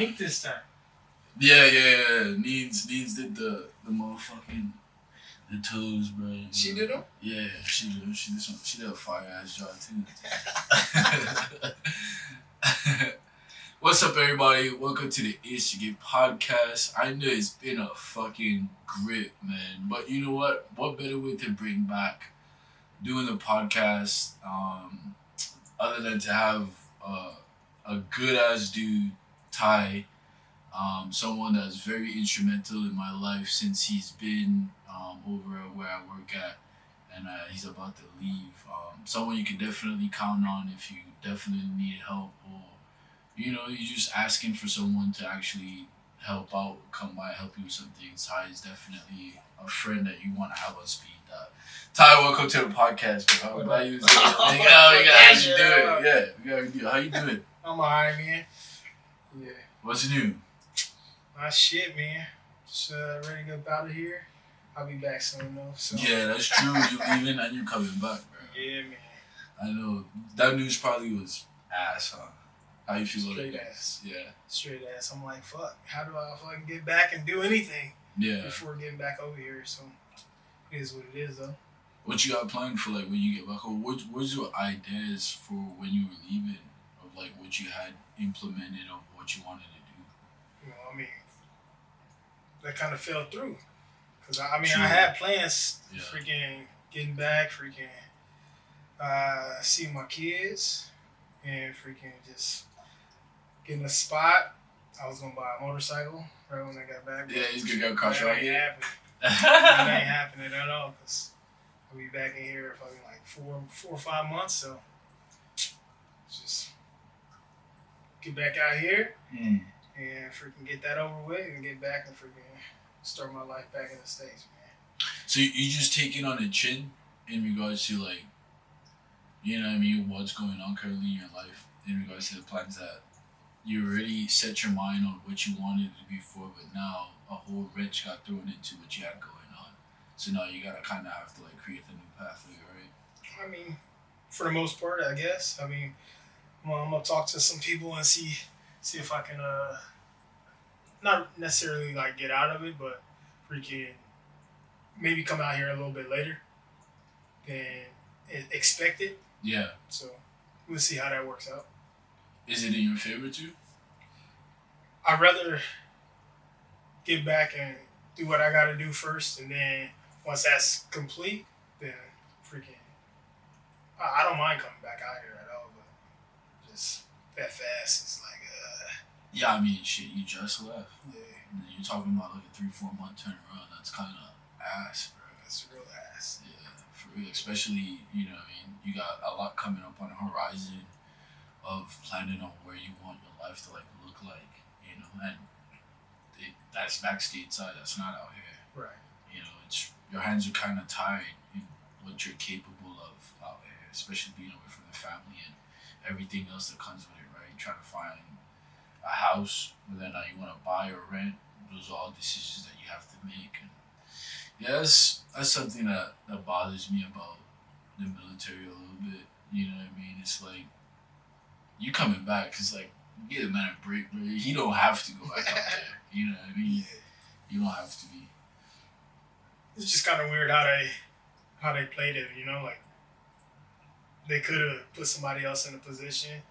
pink this time. Yeah. Needs did the motherfucking the toes, bro. She did them? Yeah, she did. She did a fire ass job too. What's up, everybody? Welcome to the Is to Get podcast. I know it's been a fucking grip, man, but you know what? What better way to bring back doing the podcast, other than to have a good ass dude, Ty, someone that's very instrumental in my life since he's been over where I work at, and he's about to leave. Someone you can definitely count on if you definitely need help, or you know, you're just asking for someone to actually help out, come by, help you with something. Ty is definitely a friend that you want to have on speed dial. Ty, welcome to the podcast, bro. How you doing? How you doing? How you doing? I'm alright, man. Yeah. What's new? My shit, man. Just ready to get out of here. I'll be back soon, though. So. Yeah, that's true. You leaving and you coming back, bro. Yeah, man. I know. That news probably was ass, huh? How you feel Straight about ass. Yeah. Straight ass. I'm like, fuck. How do I fucking get back and do anything Yeah. before getting back over here? So, it is what it is, though. What you got planned for, like, when you get back home? What's your ideas for when you were leaving, of like what you had implemented of what you wanted to do? You know, I mean, that kind of fell through. Because, I mean, True. I had plans, Yeah. freaking getting back, freaking seeing my kids, and freaking just getting a spot. I was going to buy a motorcycle right when I got back. Yeah, he's gonna go across that right ain't here. happening. That ain't happening at all, because I'll be back in here for like 4 or 5 months, so just get back out here and freaking get that over with and get back and freaking start my life back in the States, man. So you just take it on the chin in regards to, like, you know what I mean, what's going on currently in your life in regards to the plans that you already set your mind on what you wanted to do before, but now a whole wrench got thrown into what you had going on. So now you gotta kind of have to, like, create the new pathway, right? I mean, for the most part, I guess. I mean, I'm gonna talk to some people and see if I can not necessarily like get out of it, but freaking maybe come out here a little bit later than expected. Yeah. So we'll see how that works out. Is it in your favor too? I'd rather get back and do what I gotta do first, and then once that's complete, then freaking I don't mind coming back out here at all, but just that fast is like Yeah, I mean, shit, you just left. yeah, And you're talking about like a 3-4 month turnaround. That's kind of ass, bro. that's real ass. Yeah, for real. Especially, you know what I mean, you got a lot coming up on the horizon of planning on where you want your life to, like, look like, you know, and that's back stateside. That's not out here. Right. You know, it's your hands are kind of tied in what you're capable of out here, especially being away from the family and everything else that comes with it, right? Trying to find a house, whether or not you want to buy or rent, those are all decisions that you have to make. And yeah, that's something that bothers me about the military a little bit. You know what I mean? It's like, you coming back, because, like, get a man a break, bro. He don't have to go back out there. You know what I mean? You don't have to be. It's just kind of weird how they played it. You know, like they could have put somebody else in a position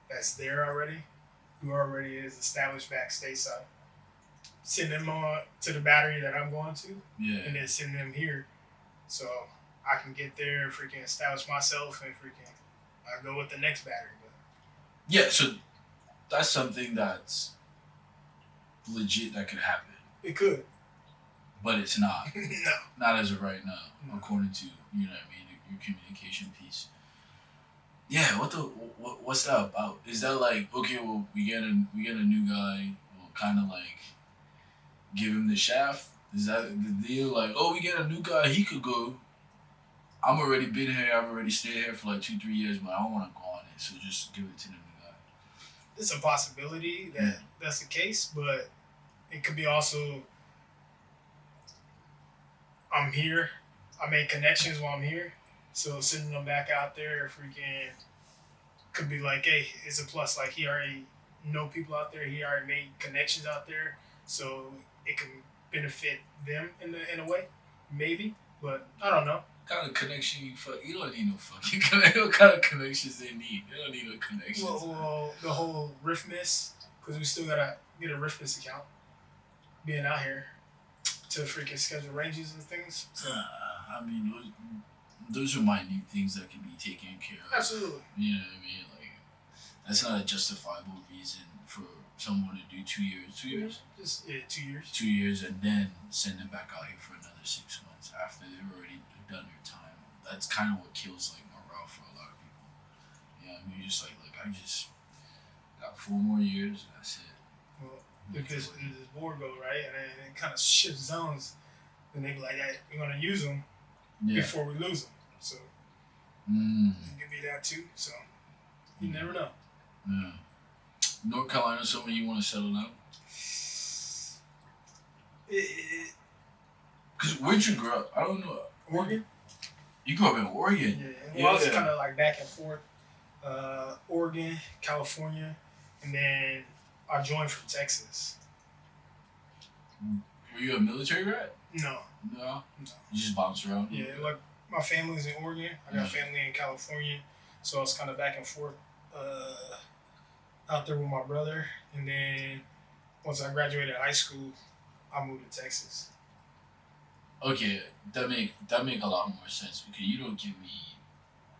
that's there already, who already is established back stateside. Send them on to the battery that I'm going to, Yeah. and then send them here, so I can get there and freaking establish myself and freaking go with the next battery. But Yeah, so that's something that's legit that could happen. it could. But it's not. No. Not as of right now, No. according to, you know what I mean, your communication piece. Yeah, what's that about? Is that like, okay, well, we get a new guy, we'll kind of like give him the shaft? Is that the deal? Like, oh, we get a new guy, he could go. I'm already been here, I've already stayed here for like 2-3 years, but I don't want to go on it, so just give it to the new guy. It's a possibility that that's the case, but it could be also I'm here, I made connections while I'm here, so sending them back out there freaking could be like, hey, it's a plus. Like he already know people out there. He already made connections out there, so it can benefit them in a way, maybe. But I don't know. What kind of connection you don't need no fucking connection. What kind of connections they need? They don't need no connections. Well, the whole Riftmas, because we still gotta get a Riftmas account. Being out here to freaking schedule ranges and things. So. I mean, those are minute things that can be taken care of. Absolutely. You know what I mean? Like, that's not a justifiable reason for someone to do 2 years. 2 years? Just 2 years. 2 years and then send them back out here for another 6 months after they've already done their time. That's kind of what kills like morale for a lot of people. Yeah, I mean, you're just like, look, I just got 4 more years and that's it. Well, if this board go right and then it kind of shifts zones, then they be like, hey, we're gonna use them before we lose them. So it could be that too. So you never know. Yeah. North Carolina, somewhere you want to settle down? Because where'd you grow up? I don't know. Oregon. You grew up in Oregon. Yeah. Well, I was kind of like back and forth. Oregon, California, and then I joined from Texas. Were you a military rat? No. No. You just bounced around. Yeah, like my family's in Oregon. I got family in California, so I was kind of back and forth out there with my brother. And then once I graduated high school, I moved to Texas. Okay, that make a lot more sense because you don't give me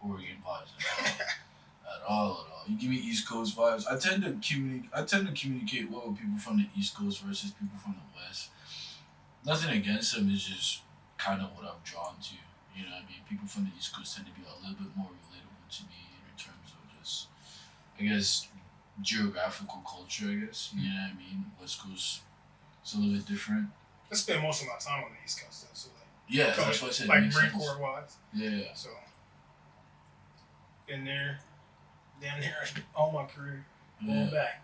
Oregon vibes at all. You give me East Coast vibes. I tend to communicate well with people from the East Coast versus people from the West. Nothing against them, it's just kind of what I'm drawn to. You know what I mean? People from the East Coast tend to be a little bit more relatable to me in terms of just, I guess, geographical culture, I guess. You know what I mean? West Coast, it's a little bit different. I spend most of my time on the East Coast, though, so that's what I said. Like Marine Corps wise. Yeah. So, been there, down there all my career, going back.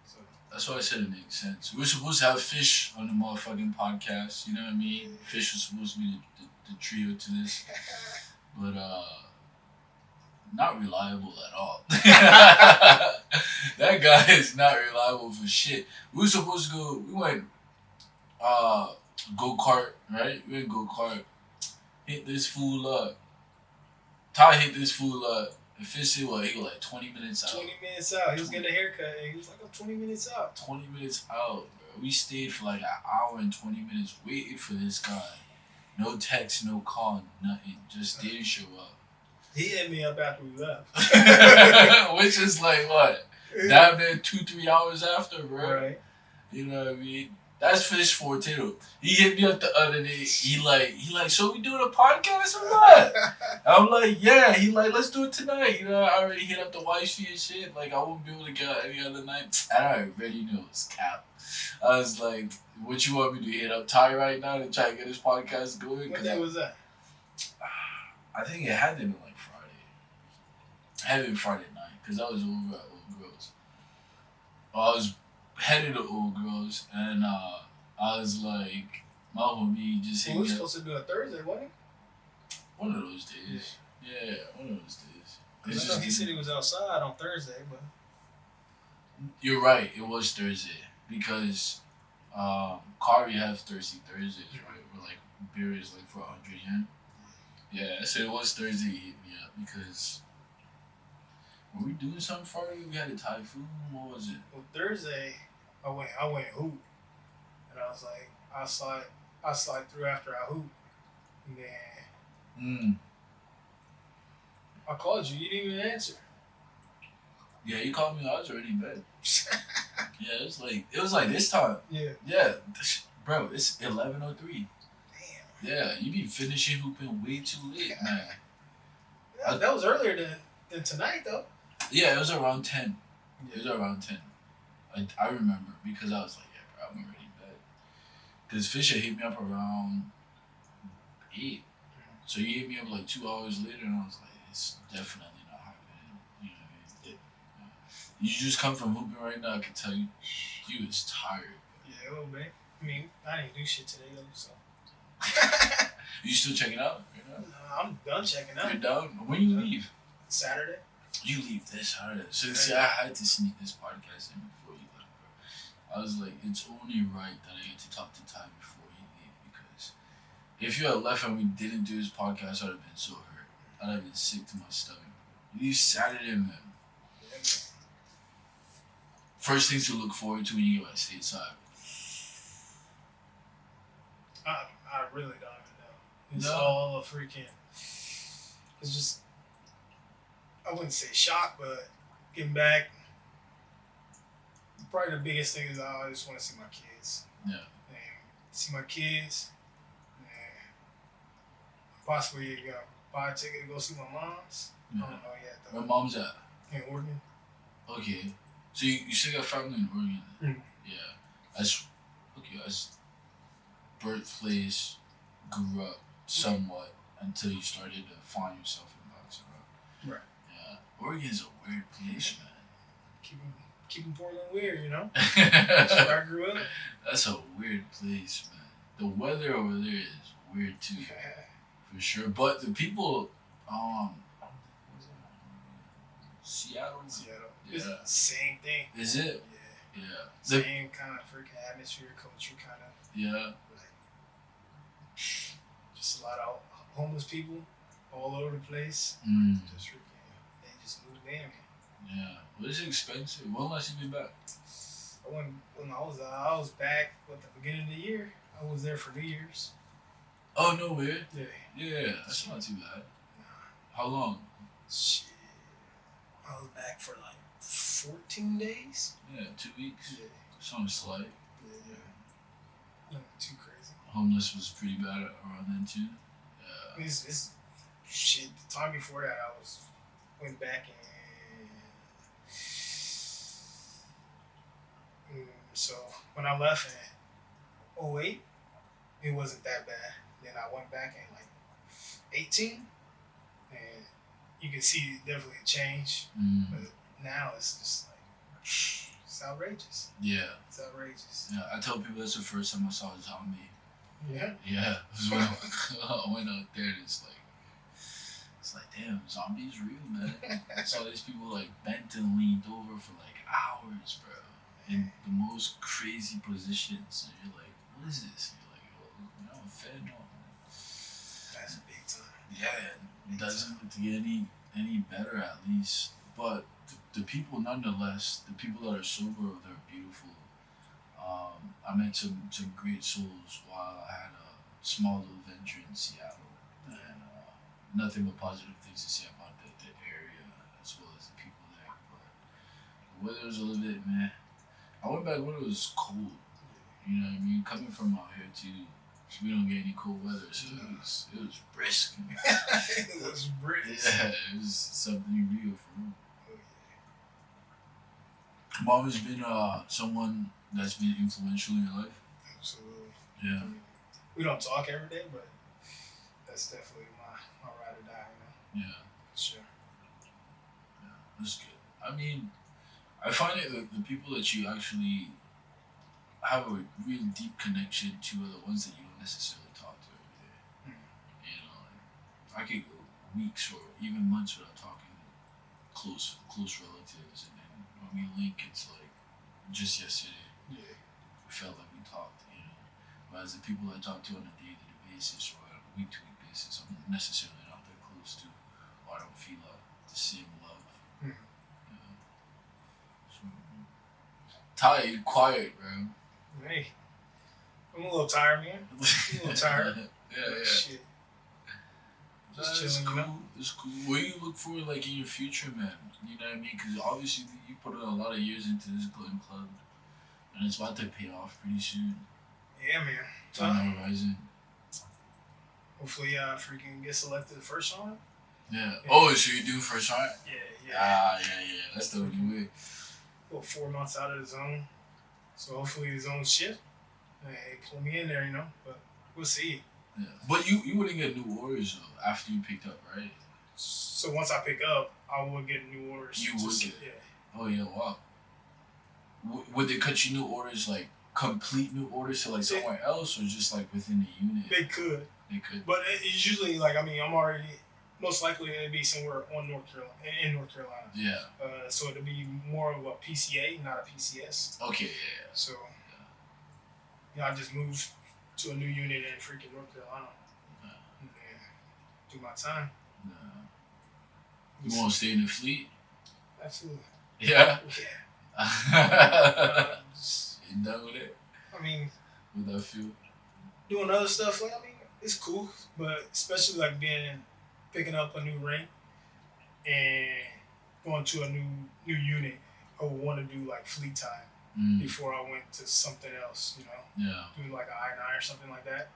So. That's why I said it makes sense. We're supposed to have Fish on the motherfucking podcast, you know what I mean? Fish was supposed to be the trio to this. But, not reliable at all. That guy is not reliable for shit. We were supposed to go, we went, go-kart, right? We went go-kart. Hit this fool up. Ty hit this fool up. And Fish said, well, he was like 20 minutes out. 20 minutes out. He was getting a haircut and he was like, I'm 20 minutes out. 20 minutes out, bro. We stayed for like an hour and 20 minutes waiting for this guy. No text, no call, nothing. Just didn't show up. He hit me up after we left. Which is like what? Down there 2-3 hours after, bro. Right. You know what I mean? That's Fish Forte. He hit me up the other day. He like, so we doing a podcast or what? I'm like, yeah. He like, let's do it tonight. You know, I already hit up the wifey and shit. Like, I won't be able to get out any other night. And I already knew it was cap. I was like, what you want me to hit up Ty right now to try to get his podcast going? What day was that? I think it had to be like Friday. It had to be Friday night because I was over at Old Girls. I was headed to Old Girls and I was like, my homie just hit me up. We were supposed to do a Thursday, wasn't it? One of those days. Yeah, one of those days. Because I know he said he was outside on Thursday, but... You're right, it was Thursday. Because Kari have Thursdays, right? Where like beer is like for 100 yen. Yeah, so it was Thursday he hit me up because were we doing something Friday? We had a typhoon. What was it? Well, Thursday, I went hoop, and I was like, I slide through after I hoop, and then I called you. You didn't even answer. Yeah, you called me. I was already in bed. Yeah, it was like this time. Yeah, bro. It's 11:03. Damn. Yeah, you be finishing hooping way too late, man. Yeah, that was earlier than tonight, though. Yeah, it was around 10. It was around 10. I remember because I was like, yeah, bro, I'm already in bed. Because Fisher hit me up around 8. So he hit me up like 2 hours later, and I was like, it's definitely not happening. You know what I mean? Yeah. You just come from hooping right now. I can tell you was tired. Yeah, a little bit. I mean, I didn't do shit today, though, so. You still checking out? No, I'm done checking out. You're done? When you leave? Saturday. You leave this, how did it? So see, I had to sneak this podcast in before you left, bro. I was like, it's only right that I get to talk to Ty before you leave, because if you had left and we didn't do this podcast, I'd have been so hurt. I'd have been sick to my stomach. You leave Saturday, man. Yeah, man. First things to look forward to when you get back stateside. I really don't even know. It's No. all a freaking. It's just. I wouldn't say shock, but getting back. Probably the biggest thing is I just want to see my kids. Yeah. And see my kids. And possibly buy a ticket to go see my mom's. Yeah. I don't know yet though. Where mom's at? In Oregon. Okay. So you still got family in Oregon? Mm. Yeah. That's birthplace, grew up somewhat until you started to find yourself in boxing, Right. Yeah. Oregon's a weird place, man. Keeping Portland weird, That's where I grew up. That's a weird place, man. The weather over there is weird too, for sure. But the people, Seattle. Yeah. It's Yeah. the same thing. Is it? Yeah. Yeah. Same kind of freaking atmosphere, culture, kind of. Yeah. Like, just a lot of homeless people all over the place. Mm. Just freaking, they just moved in. Man. Yeah. Well, it's expensive. When last you been back? When I was back at the beginning of the year. I was there for New Year's. Oh, no way. Yeah. Yeah, that's not too bad. Nah. How long? Shit. I was back for like 14 days. Yeah, 2 weeks. Yeah. Sounds slight. Yeah. Nothing too crazy. Homeless was pretty bad around then too. Yeah. It's shit. The time before that, went back and so when I left in 2008, it wasn't that bad. Then I went back in like 18, and you can see definitely a change. Mm. But now it's just like it's outrageous. Yeah. It's outrageous. Yeah. I tell people that's the first time I saw a zombie. Yeah. Yeah. It was when I went out there and it's like, damn, zombies real, man. I saw these people like bent and leaned over for like hours, bro. In the most crazy positions. And you're like, what is this? And you're like, well, no, fentanyl. That's big time. Yeah, it doesn't look to get any better at least. But the people, nonetheless, the people that are sober, they're beautiful. I met some great souls while I had a small little venture in Seattle, and nothing but positive things to say about the area as well as the people there. But the weather was a little bit meh. I went back when it was cold. You know what I mean? Coming from out here too, we don't get any cold weather, so it was brisk. It was brisk. Yeah, it was something real for me. Mom has been someone that's been influential in your life. Absolutely. Yeah. We don't talk every day, but that's definitely my ride or die, Yeah. For sure. Yeah, that's good. I mean, I find it the people that you actually have a real deep connection to are the ones that you don't necessarily talk to every day. You know, like, I could go weeks or even months without talking to close relatives, and then when we link, it's like just yesterday. Yeah. We felt like we talked, you know. Whereas the people I talk to on a day-to-day basis or on a week-to-week basis, I'm necessarily not that close to, or I don't feel the same love. Mhm. Yeah. So, Ty, you quiet, bro. Hey, I'm a little tired, man. I'm a little tired. Yeah. Shit. Just It's chilling, cool. you know? It's cool. What do you look for, like, in your future, man? You know what I mean? Because obviously you put a lot of years into this Glen Club, and it's about to pay off pretty soon. Yeah, man. It's on the horizon. Hopefully, I freaking get selected the first round. Yeah. Oh, so you're doing first round? Yeah. Yeah. That's the only way. Well, 4 months out of the zone. So hopefully the zone shift. And pull me in there, But we'll see. Yeah. But you wouldn't get new orders though after you picked up, right? So once I pick up, I will get new orders. You would get. Yeah. Oh yeah, wow. Would they cut you new orders, like complete new orders to like somewhere else, or just like within the unit? They could. They could. But it's usually like, I'm already, most likely it'll be somewhere in North Carolina. Yeah. So it'll be more of a PCA, not a PCS. Okay. Yeah. So, I just moved to a new unit in freaking North Carolina. Yeah. And do my time. Yeah. You want to stay in the fleet? Absolutely. Yeah. Yeah. You done with it? I mean, with that feel? Doing other stuff, like, I mean, it's cool, but especially like picking up a new ring and going to a new unit, I would want to do like fleet time before I went to something else, you know? Yeah. Do like an I-9 or something like that.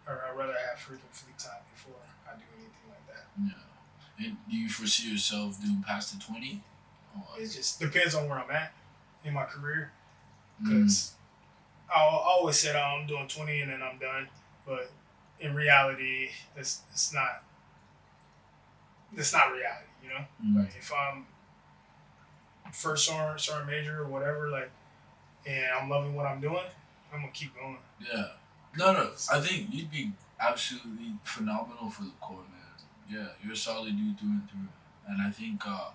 Or I'd rather have freaking fleet time before I do anything like that. Yeah. And do you foresee yourself doing past the 20? It just depends on where I'm at in my career. Because I always said I'm doing 20 and then I'm done. But in reality, it's not reality, you know? Like if I'm first sergeant major or whatever, like, and I'm loving what I'm doing, I'm going to keep going. Yeah. No. I think you'd be absolutely phenomenal for the Corps, man. Yeah, you're a solid dude through and through. And I think the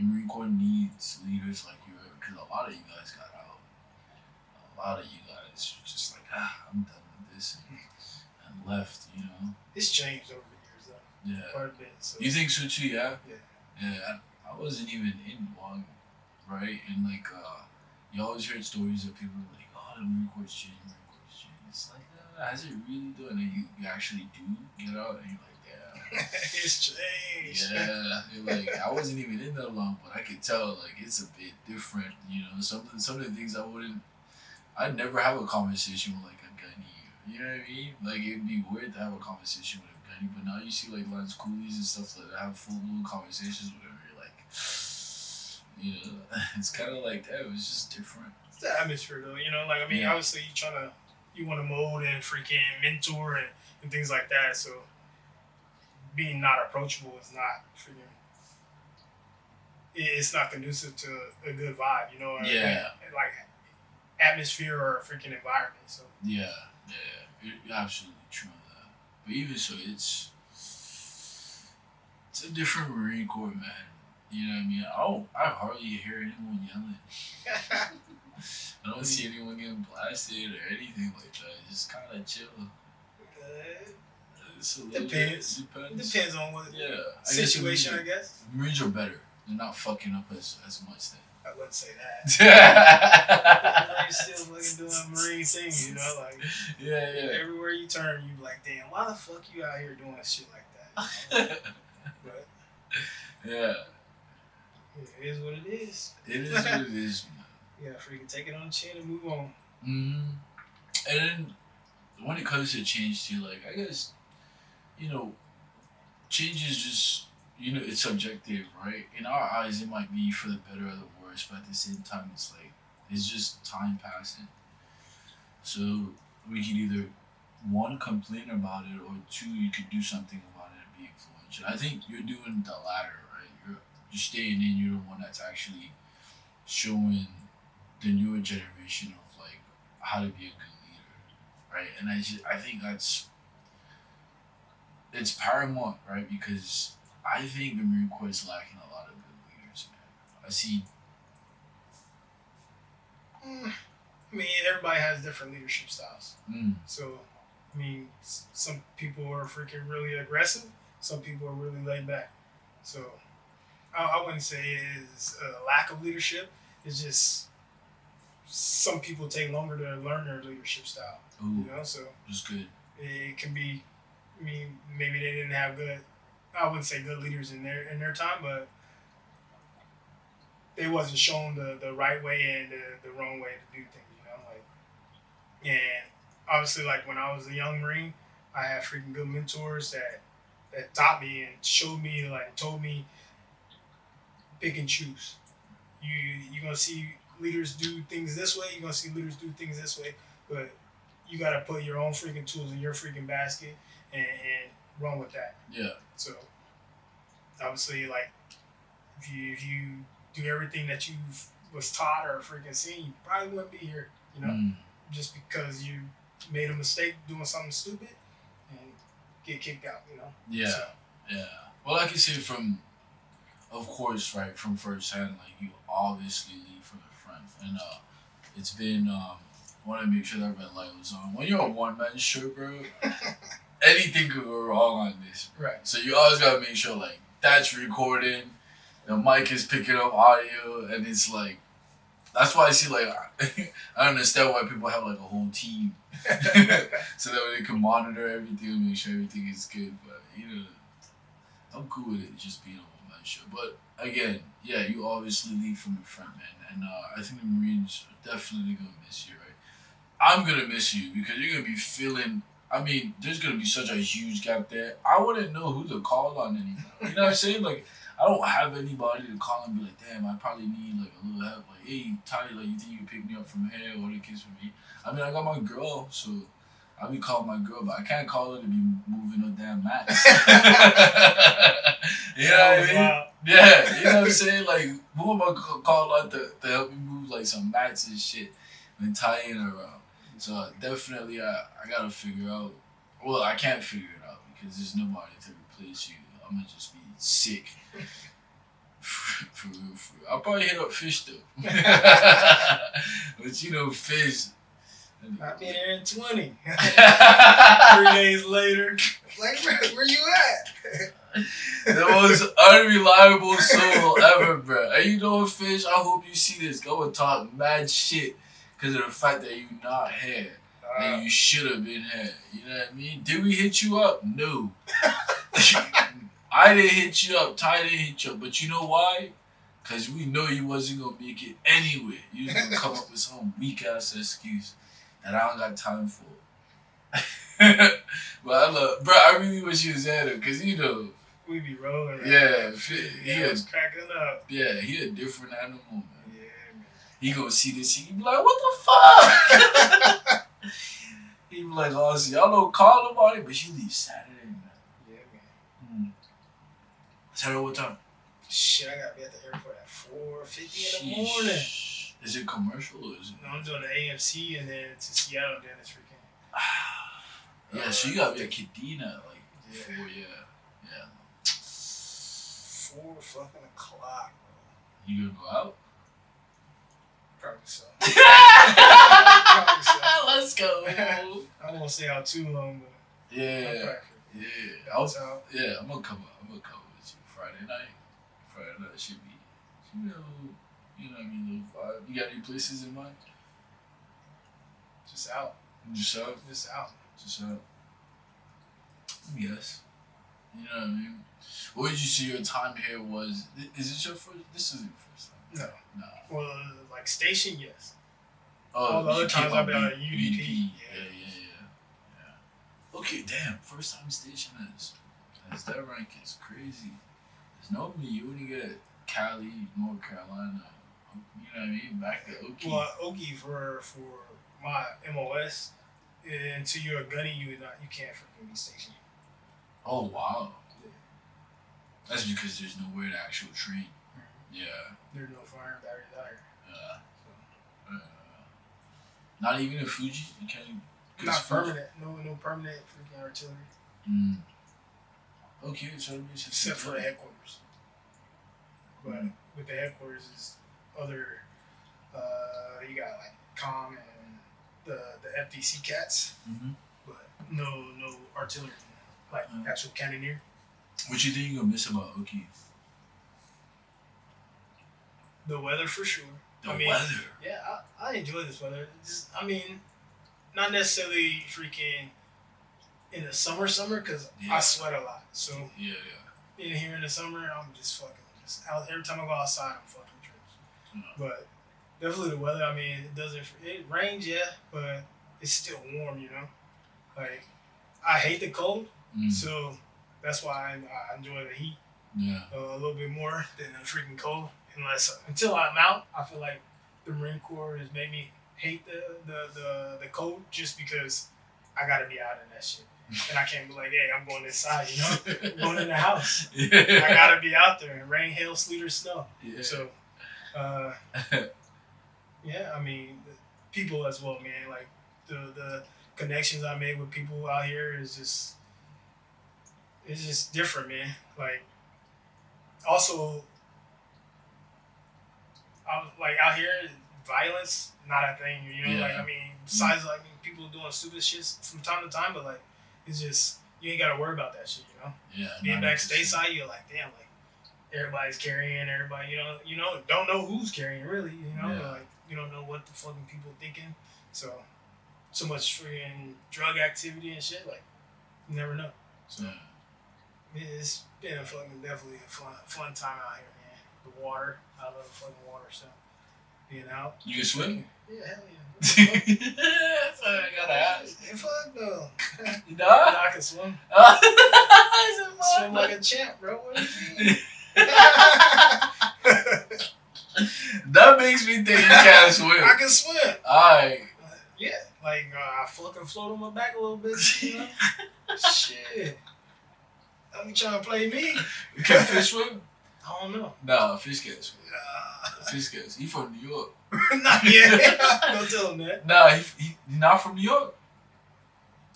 Marine Corps needs leaders like you, because a lot of you guys got out. A lot of you guys were just like, I'm done with this, and left, you know? It's changed over the years, though. Yeah. Quite a bit. So. You think so too, yeah? Yeah. Yeah, I wasn't even in one, right? And like, you always heard stories of people like, oh, the Marine Corps changed, It's like, has it really done? And you actually do get out, and you're like, damn. It's changed. Yeah, like I wasn't even in that long, but I could tell like it's a bit different. You know, some of the things I'd never have a conversation with like a gunny. You know what I mean? Like it'd be weird to have a conversation with a gunny, but now you see like Lance Coolies and stuff like that have full blown conversations with them. You're like, you know, it's kind of like that. It was just different. It's the atmosphere though, you know. Like I mean, obviously you want to mold and freaking mentor and things like that. So being not approachable is not freaking. It's not conducive to a good vibe, you know. Yeah. Like atmosphere or freaking environment. So. Yeah. You're absolutely true on that. But even so, it's a different Marine Corps, man. You know what I mean? I hardly hear anyone yelling. I don't see anyone getting blasted or anything like that. It's just kind of chill. Depends. Depends on what situation, I guess. Marines are better. They're not fucking up as much then. I wouldn't say that. Marines still fucking doing Marine things, you know? Like, yeah. Everywhere you turn, you be like, damn, why the fuck you out here doing shit like that? But, yeah. It is what it is. It is what it is, man. You gotta freaking take it on the chin and move on. Mm-hmm. And then when it comes to change too, like I guess, you know, change is just, you know, it's subjective, right? In our eyes, it might be for the better or the worse, but at the same time, it's like it's just time passing. So we can either one complain about it, or two, you could do something about it and be influential. I think you're doing the latter, right? You're staying in. You're the one that's actually showing the newer generation of like how to be a good leader, right? And I think it's paramount, right? Because I think the Marine Corps is lacking a lot of good leaders, man. I see. I mean, everybody has different leadership styles. So, I mean, some people are freaking really aggressive. Some people are really laid back. So, I wouldn't say it's a lack of leadership. It's just some people take longer to learn their leadership style. Ooh, you know, so it's good. It can be. I mean, maybe they didn't have good. I wouldn't say good leaders in their time, but they wasn't shown the right way and the wrong way to do things. You know, like, and obviously, like when I was a young Marine, I had freaking good mentors that taught me and showed me, like, told me, pick and choose. You're gonna see leaders do things this way. You're gonna see leaders do things this way, but you gotta put your own freaking tools in your freaking basket and run with that. Yeah. So obviously, like, if you do everything that you was taught or freaking seen, you probably wouldn't be here. You know, just because you made a mistake doing something stupid and get kicked out. You know. Yeah. So. Yeah. Well, I can say of course, right, from first hand, like you obviously lead from the front, and it's been want to make sure that red light was on. When you're a one man show, bro, anything could go wrong on this. Right. So you always gotta make sure like that's recording, the mic is picking up audio, and it's like that's why I see like I understand why people have like a whole team, so that way they can monitor everything and make sure everything is good. But I'm cool with it just being a one man show. But again, yeah, you obviously lead from the front, man, and I think the Marines are definitely gonna miss you, right? I'm gonna miss you because you're gonna be feeling. I mean, there's gonna be such a huge gap there. I wouldn't know who to call on anymore. You know what I'm saying? Like, I don't have anybody to call and be like, damn, I probably need like a little help. Like, hey, Ty, like, you think you can pick me up from here or the kids from me? I mean, I got my girl, so I'll be calling my girl, but I can't call her to be moving no damn mats. You know what I mean? Wow. Yeah, you know what I'm saying? Like, who am I call on to help me move like some mats and shit and tying around? So definitely, I gotta figure out. Well, I can't figure it out because there's nobody to replace you. I'm gonna just be sick. For real. I'll probably hit up Fish though. But you know, Fish. I'll be there in 20. 3 days later, like, where you at? The most unreliable soul ever, bro. And you know what, Fish? I hope you see this. Go and talk mad shit because of the fact that you not here. And you should have been here. You know what I mean? Did we hit you up? No. I didn't hit you up. Ty didn't hit you up. But you know why? Because we know you wasn't going to make it anyway. You was going to come up with some weak-ass excuse that I don't got time for. But I really wish you was there though. Because, you know. We be rolling. Right? Yeah. He was cracking up. Yeah, he a different animal, man. Yeah, man. He gonna see this, he be like, what the fuck? He be like, oh, so y'all don't call nobody, but you leave Saturday, man. Yeah, man. Saturday what time? Shit, I gotta be at the airport at 4:50 in the morning. Is it commercial or is it? No, I'm doing the AMC and then to Seattle then this weekend. Yeah, so you gotta be at Kadena, like, Yeah. 4, yeah. 4 fucking o'clock, bro. You gonna go out? Probably so. Let's go. I won't stay out too long, but Yeah. I'll I'm gonna come up. with you Friday night. Should be, you know what I mean, little vibe. You got any places in mind? just out. Just out. Yes. You know what I mean? What did you see your time here was? Is this your first? This isn't your first time. No. Well, like station, yes. Oh, all the you other times keep I've on been on UDP. UDP. Yeah. Okay, damn. First time station is that rank is crazy. There's normally you only get Cali, North Carolina. You know what I mean? Back to Okie. Well, Okie for my MOS, until you're a gunny, you can't freaking be stationed. Oh wow. That's because there's nowhere to actually train. Yeah. There's no fire batteries out here. Not even in Fuji. You can't. Not permanent. No permanent freaking artillery. Okay, so it makes except for the headquarters. But with the headquarters is other. You got like COM and the FDC cats, but no artillery, like actual cannoneer. What you think you gonna miss about Okie? The weather for sure. The weather. Yeah, I enjoy this weather. Not necessarily freaking in the summer, because I sweat a lot. So being here in the summer, I'm just out. Every time I go outside, I'm fucking trips. But definitely the weather. I mean, it rains, but it's still warm. You know, like I hate the cold, so that's why I enjoy the heat. Yeah. A little bit more than the freaking cold. Until I'm out, I feel like the Marine Corps has made me hate the cold just because I gotta be out in that shit. And I can't be like, hey, I'm going inside, you know? I'm going in the house. I gotta be out there in rain, hail, sleet, or snow. Yeah. So, I mean, the people as well, man. Like, the connections I made with people out here is just, it's just different, man. Like, Also, like out here, violence not a thing. You know, like Yeah. I mean, besides like people doing stupid shit from time to time, but like it's just you ain't gotta worry about that shit. You know, Yeah. being back 90%. stateside, you're like damn, like everybody's carrying, everybody, you know, don't know who's carrying really. You know, Yeah. like you don't know what the fucking people thinking. So much freaking drug activity and shit. Like you never know. So Yeah. it's been a fucking definitely a fun time out here, man. The water, I love the fucking water. So being out. You can swim? Yeah, hell yeah. That's what I gotta ask. Hey, fuck no. You know? I can swim. Swim like a champ, bro. What do you mean? That makes me think you can't swim. I can swim. Alright. Yeah, like I fucking float on my back a little bit, you know? Shit. Don't be trying to play me. Can fish swim? I don't know. Nah, fish can't swim. Fish can't. He from New York. Not yet. Don't tell him that. Nah, he not from New York.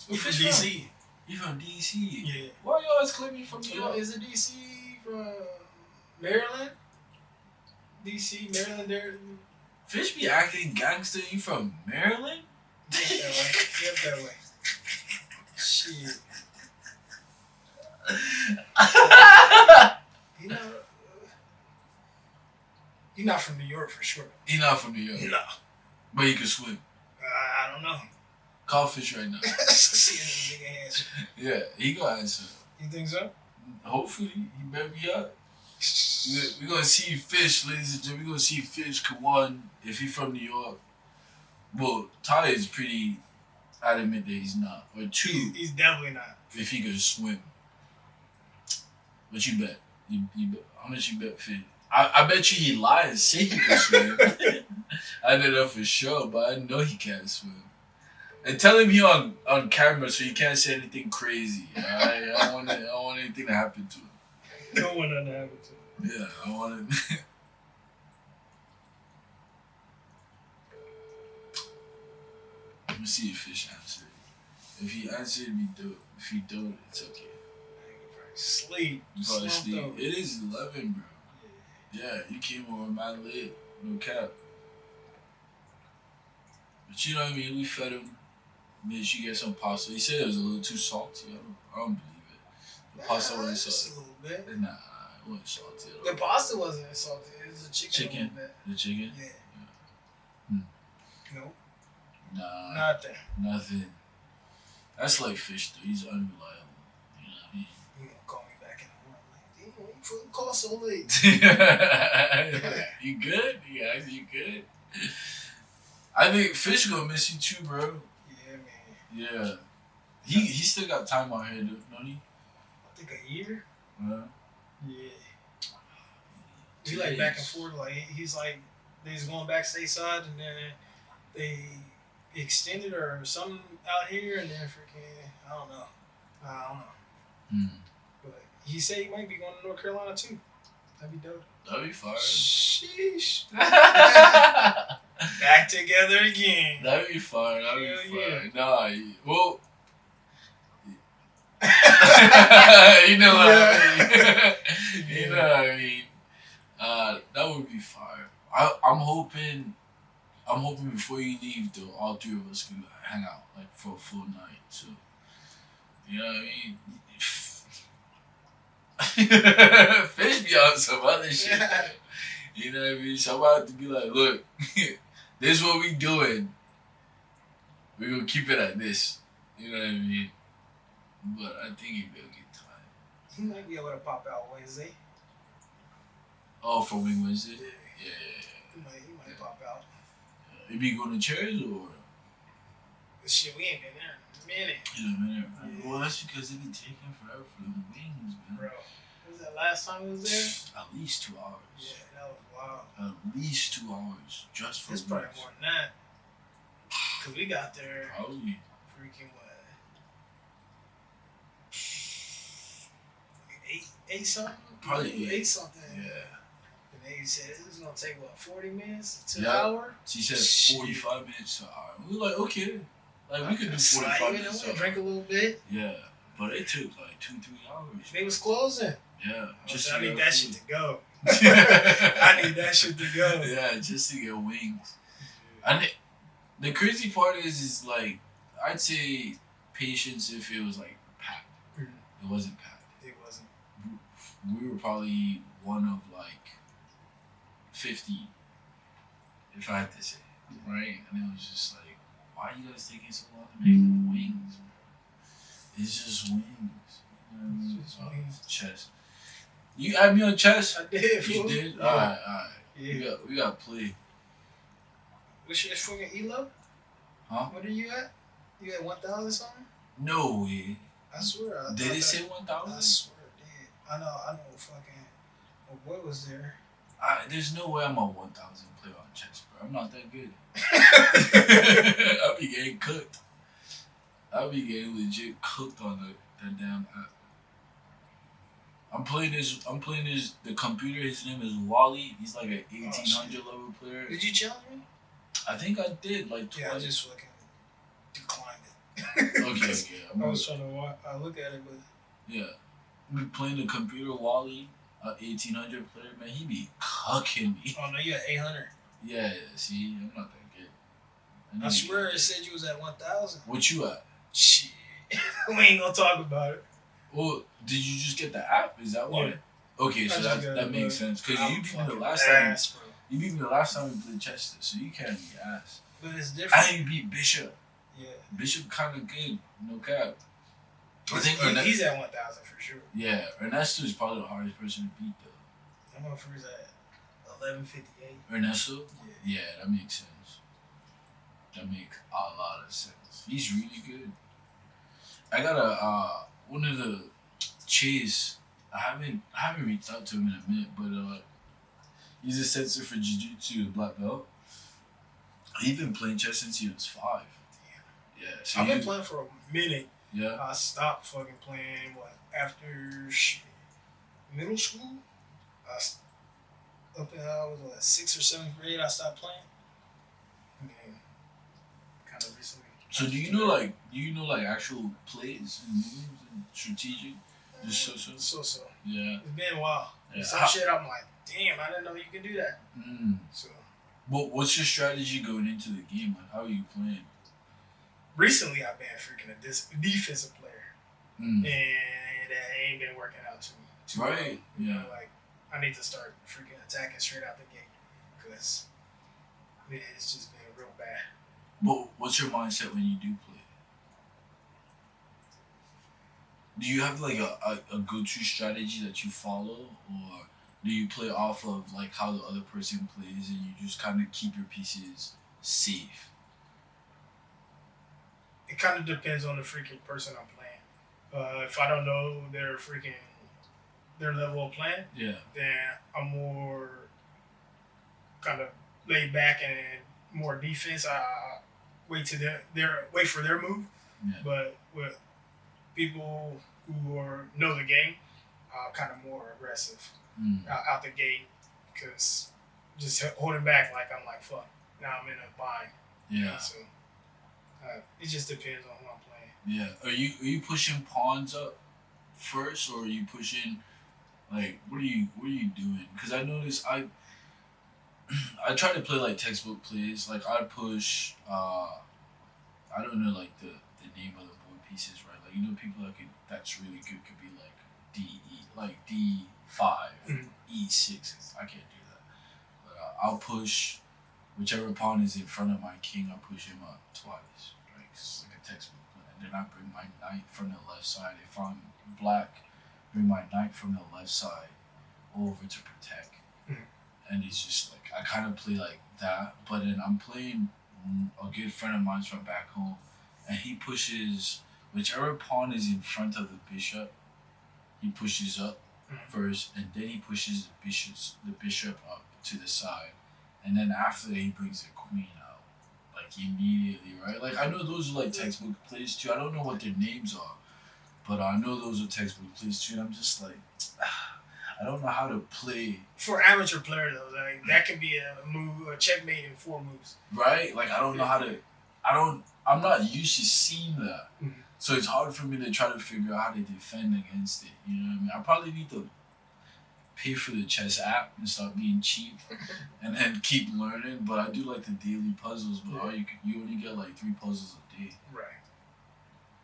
He from Fish DC. He from DC. Yeah. Why you always claim you from New York? Is it DC from Maryland? DC, Maryland, there. Fish be acting gangster. You from Maryland? Yep, that way. Yep, that way. Shit. You know, you're not from New York for sure. He not from New York. No. But he can swim. I don't know. Call Fish right now. See him hands. Yeah, he gonna answer. You think so? Hopefully, he better be up. We're gonna see Fish, ladies and gentlemen. We're gonna see Fish come on if he from New York. Well, Ty is pretty adamant that he's not. Or two, He's definitely not. if he could swim. What you bet? You bet. How much you bet, Fish? I bet you he lied and say he could swim. I don't know for sure, but I know he can't swim. And tell him he on camera so he can't say anything crazy. Alright? I don't want anything to happen to him. Don't want nothing to happen to him. Yeah, I want it. Let me see if Fish answered. If he answered, we do it. If he don't, it's okay. Sleep. You probably Slumped sleep. over. It is 11, bro. Yeah, you came over my late. No cap. But you know what I mean? We fed him. Made sure you get some pasta. He said it was a little too salty. I don't believe it. The pasta wasn't just salty. a little bit. Nah, it wasn't salty at The all. pasta wasn't salty. It was a chicken. Chicken? A little bit. The chicken? Yeah. Nope. Nah, Nothing. nothing. That's like Fish, though. He's unreliable. You know what I mean? You gonna call me back in the morning? Like, damn, you fucking call so late. You good? Yeah, you good? I think Fish gonna miss you too, bro. Yeah, man. Yeah. He still got time out here, don't he? I think a year. Yeah. Yeah. He like back and forth. Like he's like he's going back stateside, and then they extended or something out here, and then freaking I don't know. But he said he might be going to North Carolina too. That'd be dope. That'd be fire. Sheesh. That'd Back together again. be fire. That'd be Hell fire. Nah, well. Yeah. You know what Yeah. I mean? You know what I mean? That would be fire. I'm hoping before you leave, though, all three of us can hang out like for a full night. So, you know what I mean? Fish be on some other shit. Yeah. You know what I mean? So I'm about to be like, look, this is what we doing. We're gonna keep it at this. You know what I mean? But I think he'll be a good time. He might be able to pop out Wednesday. Oh, for Wing Wednesday? Yeah. Yeah. He might pop out. You be going to chairs or? Shit, we ain't been there in a minute. In a minute. Yeah. Well, that's because it be taking forever for the wings, man. Bro. What was that last time we was there? At least 2 hours. Yeah, that was wild. At least 2 hours just for It's probably wings. more than that. Cause we got there Probably. freaking what? 8 something? Probably 8 something. Yeah. And they said it was gonna take what, 40 minutes to Yeah. an hour? She said Shit. 45 minutes to an hour. We were like, okay. Like, we could do Slide 45 in minutes. and drink a little bit. Yeah. But it took like 2-3 hours. They was closing. Yeah, I need that shit to go. I need that shit to go. Yeah, just to get wings. And the crazy part is like, I'd say patience if it was like packed. It wasn't packed. It wasn't. We were probably one of like 50, if I had to say, right? And it was just like, why are you guys taking so long to make wings? It's just wings. It's just wings. Chess. You had me on chess? I did. You did? Yeah. Alright. Yeah. We got to play. What's your fucking elo? Huh? What are you at? You at 1,000 something? No way. I swear. Did it say 1,000? I swear it did. I know fucking. What was there? There's no way I'm a 1,000 player on chess, bro. I'm not that good. I'll be getting cooked. I'll be getting legit cooked on the damn app. I'm playing this. The computer. His name is Wally. He's like an 1800 level player. Did you challenge me? I think I did like twice. Yeah, I just fucking declined it. Okay. I was trying to I look at it, but yeah, we playing the computer Wally, 1800 player. Man, he be cooking me. Oh no, you at 800. Yeah. See, I'm not that good. I swear it said you was at 1,000. What you at? Shit, we ain't gonna talk about it. Well, did you just get the app? Is that why? Yeah. Okay, so that makes sense. Because you beat me the last time. Bro. You beat me the last time we played Chester, so you can't be ass. But it's different. And you beat Bishop. Yeah. Bishop kind of good, no cap. I think he's at 1,000 for sure. Yeah, Ernesto is probably the hardest person to beat though. That motherfucker's at 1158. Ernesto? Yeah. Yeah, that makes sense. That makes a lot of sense. He's really good. I got one of the Chase. I haven't reached out to him in a minute, but he's a sensor for jiu-jitsu black belt. He's been playing chess since he was 5. Damn. Yeah. So I've been playing for a minute. Yeah. I stopped fucking playing after middle school. Up in I was 6th or 7th grade. I stopped playing. And then kind of recently. So do you know like actual plays and moves and strategic? Just So. Yeah. It's been a while. Yeah. Some shit I'm like, damn, I didn't know you could do that. So. What's your strategy going into the game? Like, how are you playing? Recently, I've been freaking a defensive player, and that ain't been working out too right. well. Yeah. Like, I need to start freaking attacking straight out the gate because it's just been real bad. But what's your mindset when you do play? Do you have like a go-to strategy that you follow, or do you play off of like how the other person plays and you just kind of keep your pieces safe? It kind of depends on the freaking person I'm playing. If I don't know their level of playing, yeah, then I'm more kind of laid back and more defense. I wait to wait for their move. Yeah. But with people who know the game, kind of more aggressive out the gate, because just holding back like I'm like fuck. Now I'm in a bind. Yeah. So it just depends on who I'm playing. Yeah. Are you pushing pawns up first, or are you pushing like what are you doing? Because I noticed I try to play like textbook plays. Like I push I don't know like the name of the board pieces, right? Like people that's really good could be like D5, E6. I can't do that. But I'll push whichever pawn is in front of my king. I push him up twice, right? 'Cause it's like a textbook play. And then I bring my knight from the left side. If I'm black, bring my knight from the left side over to protect. And it's just like I kind of play like that. But then I'm playing a good friend of mine's from back home, and he pushes whichever pawn is in front of the bishop. He pushes up first, and then he pushes the bishop up to the side, and then after that he brings the queen out, like immediately, right? Like I know those are like textbook plays too. I don't know what their names are, but I know those are textbook plays too. And I'm just like, I don't know how to play. For amateur player though, like that could be a move, a checkmate in 4 moves. Right? Like I don't know how to. I'm not used to seeing that. So it's hard for me to try to figure out how to defend against it. You know what I mean? I probably need to pay for the chess app and stop being cheap, and then keep learning. But I do like the daily puzzles. But you only get like 3 puzzles a day. Right.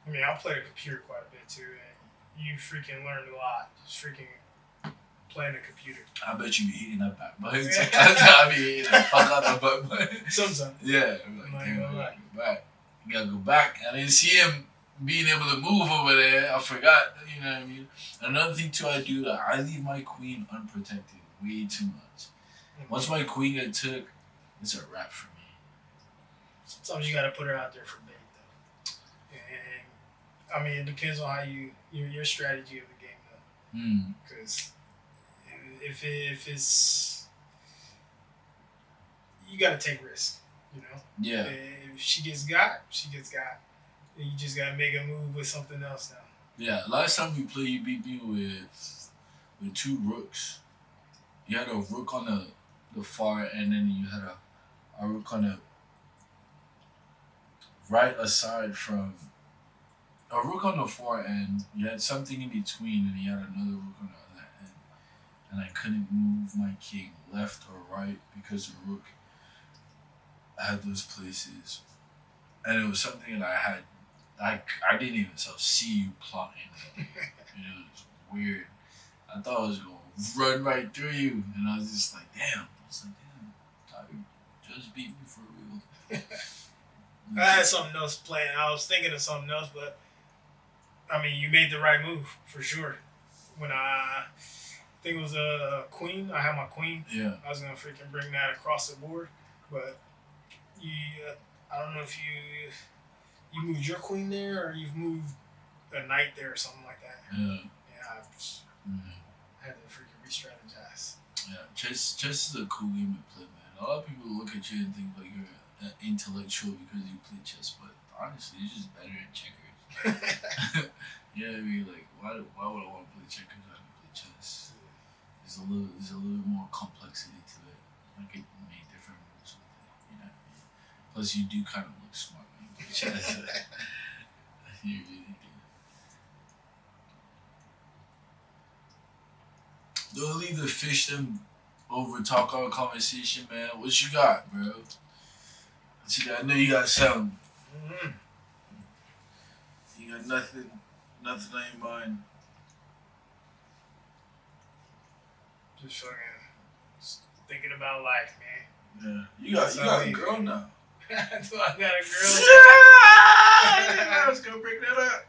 I mean, I play the computer quite a bit too, and you freaking learn a lot just freaking playing the computer. I bet you be hitting that back button. Sometimes I be hitting the fuck out the back button. Sometimes. Yeah. I'm like, damn, I gotta go back. You gotta go back. I didn't see him being able to move over there. I forgot, you know what I mean? Another thing too I do, that I leave my queen unprotected way too much. Once my queen get took, it's a wrap for me. Sometimes you gotta put her out there for bait though. And I mean, it depends on how your strategy of the game though. Because if it's, you gotta take risks, you know? Yeah. If she gets got, she gets got. You just gotta make a move with something else now. Yeah, last time we played, you beat me with 2 rooks. You had a rook on the far end, and then you had a rook on the right aside from a rook on the far end. You had something in between, and you had another rook on the other end. And I couldn't move my king left or right because the rook had those places. And it was something that I didn't even see you plotting. It was weird. I thought I was going to run right through you. And I was just like, damn. Tiger just beat me for real. I had something else planned. I was thinking of something else, but I mean, you made the right move for sure. When I think it was a queen, I had my queen. Yeah. I was going to freaking bring that across the board. But I don't know if you moved your queen there, or you've moved a knight there, or something like that. Yeah. I had to freaking re-strategize. Yeah, chess is a cool game to play, man. A lot of people look at you and think like you're an intellectual because you play chess, but honestly, you're just better at checkers. Yeah, I mean, like, why would I want to play checkers when I can play chess? There's a little more complexity to it. Like, it made different moves with it, you know what I mean? Plus, you do kind of look smart when you play chess. You really do. Don't leave the fish them over, talk our conversation, man. What you got, bro? What you got? I know you got something. Mm-hmm. You got nothing on your mind. Just fucking thinking about life, man. Yeah. You got a girl now. Do I got a girl? I was gonna bring that up.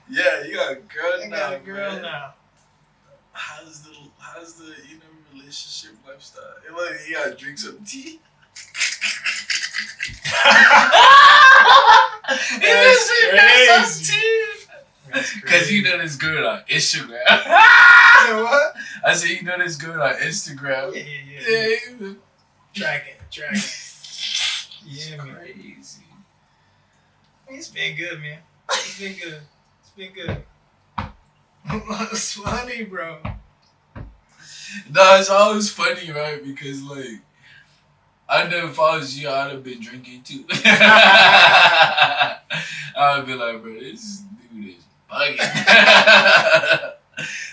Yeah, you got a girl now. I got a girl man. now. How's the relationship lifestyle? Like, you gotta drink some tea. That's crazy. Because you know this girl on Instagram. You know what? I said you know this girl on Instagram. Yeah. Track it. Yeah, man. Crazy. It's been good, man. It's been good. It's funny, bro. No, it's always funny, right? Because, like, I know if I was you, I'd have been drinking too. I'd be like, bro, this dude is bugging.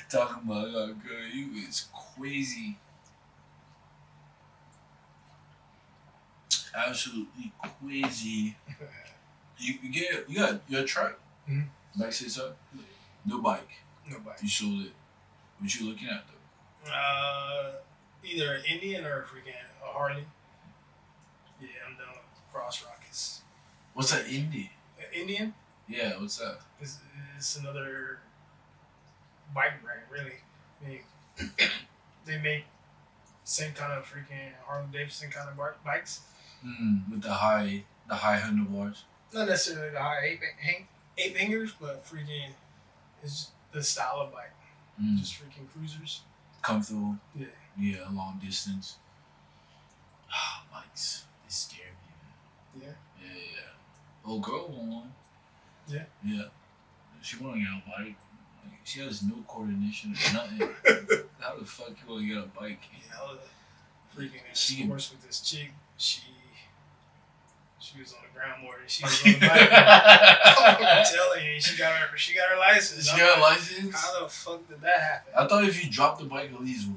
Talking about, oh, girl, you is crazy. Absolutely crazy. You got your truck? Mm-hmm. Bike says so? No bike. Nobody. You sold it. What you looking at though? Either an Indian or a freaking a Harley. Yeah, I'm done with cross rockets. What's that Indian? Indian? Yeah, what's that? It's another bike brand, really. I mean, they make same kind of freaking Harley Davidson kind of bikes. With the high handlebars. Not necessarily the high eight fingers, but freaking it's the style of bike. Just freaking cruisers. Comfortable. Yeah. Yeah, long distance. Bikes. They scare me, man. Yeah. Yeah. Old girl want one. Yeah. Yeah. She want to get a bike. Like, she has no coordination or nothing. How the fuck you want to get a bike? Yeah, freaking in course with this chick. She was on the ground more than she was on the bike. I'm telling you, she got her license. She got a license? How the fuck did that happen? I thought if you dropped the bike at least,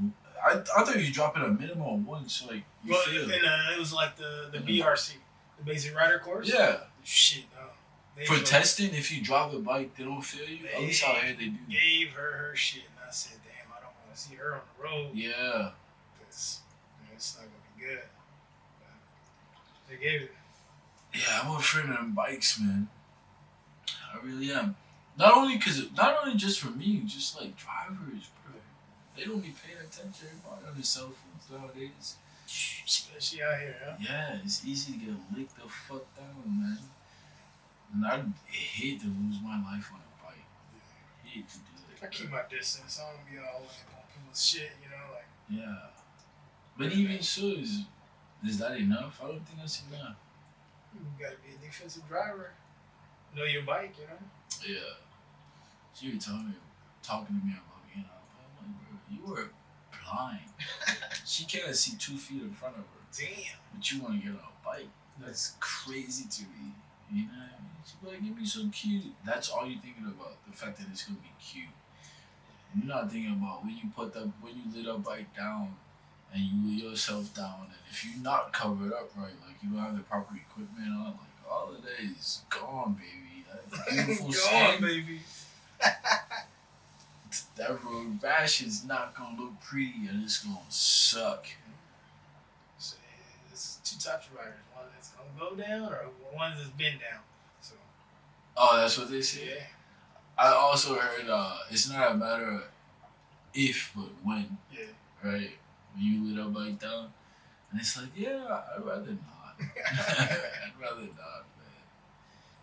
I thought if you drop it a minimum of once, like you failed. And it was like the BRC, the basic rider course. Yeah. Shit, no. For testing, if you drop the bike, they don't fail you. At least out here they do. Gave her shit, and I said, damn, I don't want to see her on the road. Yeah. Because it's not gonna be good. But they gave it. Yeah, I'm afraid of them bikes, man. I really am. Not only just for me, just like drivers, bro. They don't be paying attention. Everybody on their cell phones nowadays. Especially out here, huh? Yeah, it's easy to get licked the fuck down, man. And I hate to lose my life on a bike. I hate to do it. I keep my distance. I don't be all up on people's shit, you know, like. Yeah. But even so, is that enough? I don't think that's enough. You gotta be a defensive driver. Know your bike, you know? Yeah. She was talking to me about being out. I'm like, bro, you were blind. She can't see 2 feet in front of her. Damn. But you want to get on a bike? That's crazy to me. You know what I mean? She's like, give me so cute. That's all you're thinking about. The fact that it's gonna be cute. You're not thinking about when you lay that bike down and you lay yourself down, and if you're not covered up right, like you don't have the proper equipment on, like all of that is gone, baby. That beautiful gone, baby. That road rash is not gonna look pretty, and it's gonna suck. So there's 2 types of riders: one that's gonna go down, or one that's been down. So. Oh, that's what they say. Yeah. I also heard it's not a matter of if, but when. Yeah. Right? When you lay that bike down, and it's like, yeah, I'd rather not. I'd rather not, man.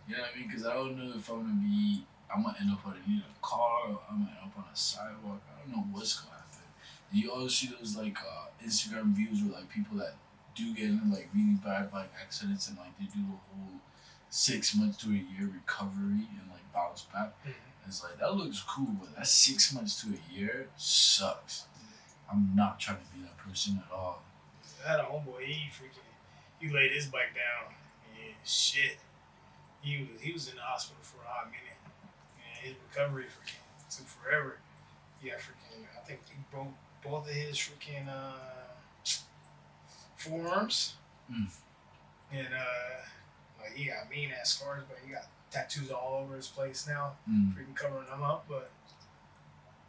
You know what I mean? Because I don't know if I'm gonna end up underneath a car, or I'm gonna end up on a sidewalk. I don't know what's gonna happen. And you always see those like Instagram views where like people that do get in like really bad bike accidents, and like they do the whole 6 months to a year recovery and like bounce back. Mm-hmm. It's like that looks cool, but that 6 months to a year sucks. I'm not trying to be that person at all. I had a homeboy. He laid his bike down, and shit, he was in the hospital for a hot minute, and his recovery took forever. Yeah, I think he broke both of his forearms, and like he got mean ass scars, but he got tattoos all over his place now, freaking covering them up. But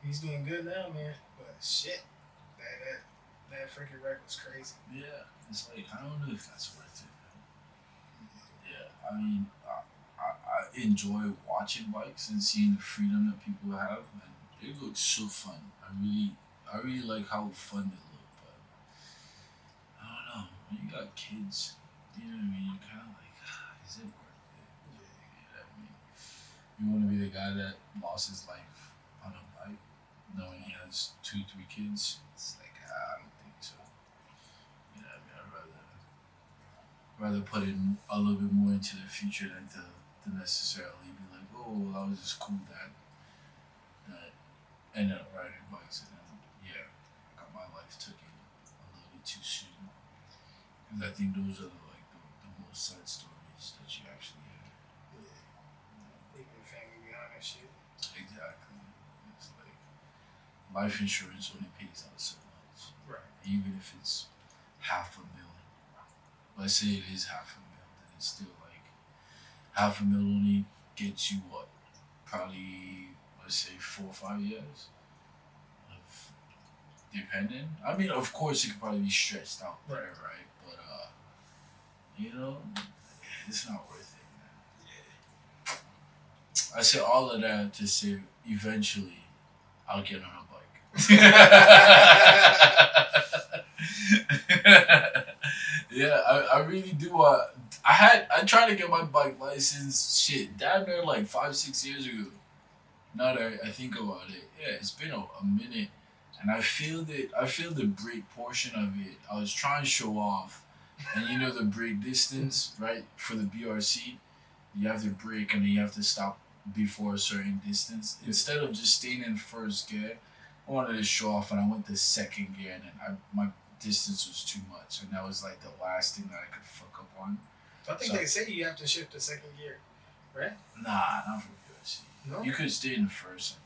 he's doing good now, man. But shit, that freaking wreck was crazy. Yeah, it's like I don't know if that's worth it. Yeah, I mean, I enjoy watching bikes and seeing the freedom that people have, and they look so fun. I really like how fun they look, but I don't know. When you got kids, you know what I mean? You're kind of like, is it worth it? Yeah. You know what I mean? You want to be the guy that lost his life on a bike, knowing he has 2, 3 kids. It's like, I don't think so. You know what I mean? I'd rather put in a little bit more into the future than to necessarily be like, oh, well, I was this cool dad that ended up riding bikes, and then I got my life taken a little bit too soon. Because I think those are the most sad stories that you actually have. Yeah. Leaving the family behind and shit. Exactly. It's like life insurance only pays out so much. Right. Even if it's $500,000. Let's say it is $500,000, then it's still like $500,000 only gets you what? Probably, let's say 4 or 5 years of depending. I mean, of course, it could probably be stretched out better, right? But you know, it's not worth it, man. Yeah. I say all of that to say eventually I'll get on a bike. Yeah, I really do. I tried to get my bike license shit damn near like 5-6 years ago. Now that I think about it, yeah, it's been a minute, and I feel the brake portion of it. I was trying to show off, and you know the brake distance, right? For the BRC, you have to brake and then you have to stop before a certain distance. Instead of just staying in first gear, I wanted to show off, and I went to second gear, and then my distance was too much, and that was like the last thing that I could fuck up on. I think they say you have to shift to second gear, right? Nah, not for PRC. No. You could stay in first.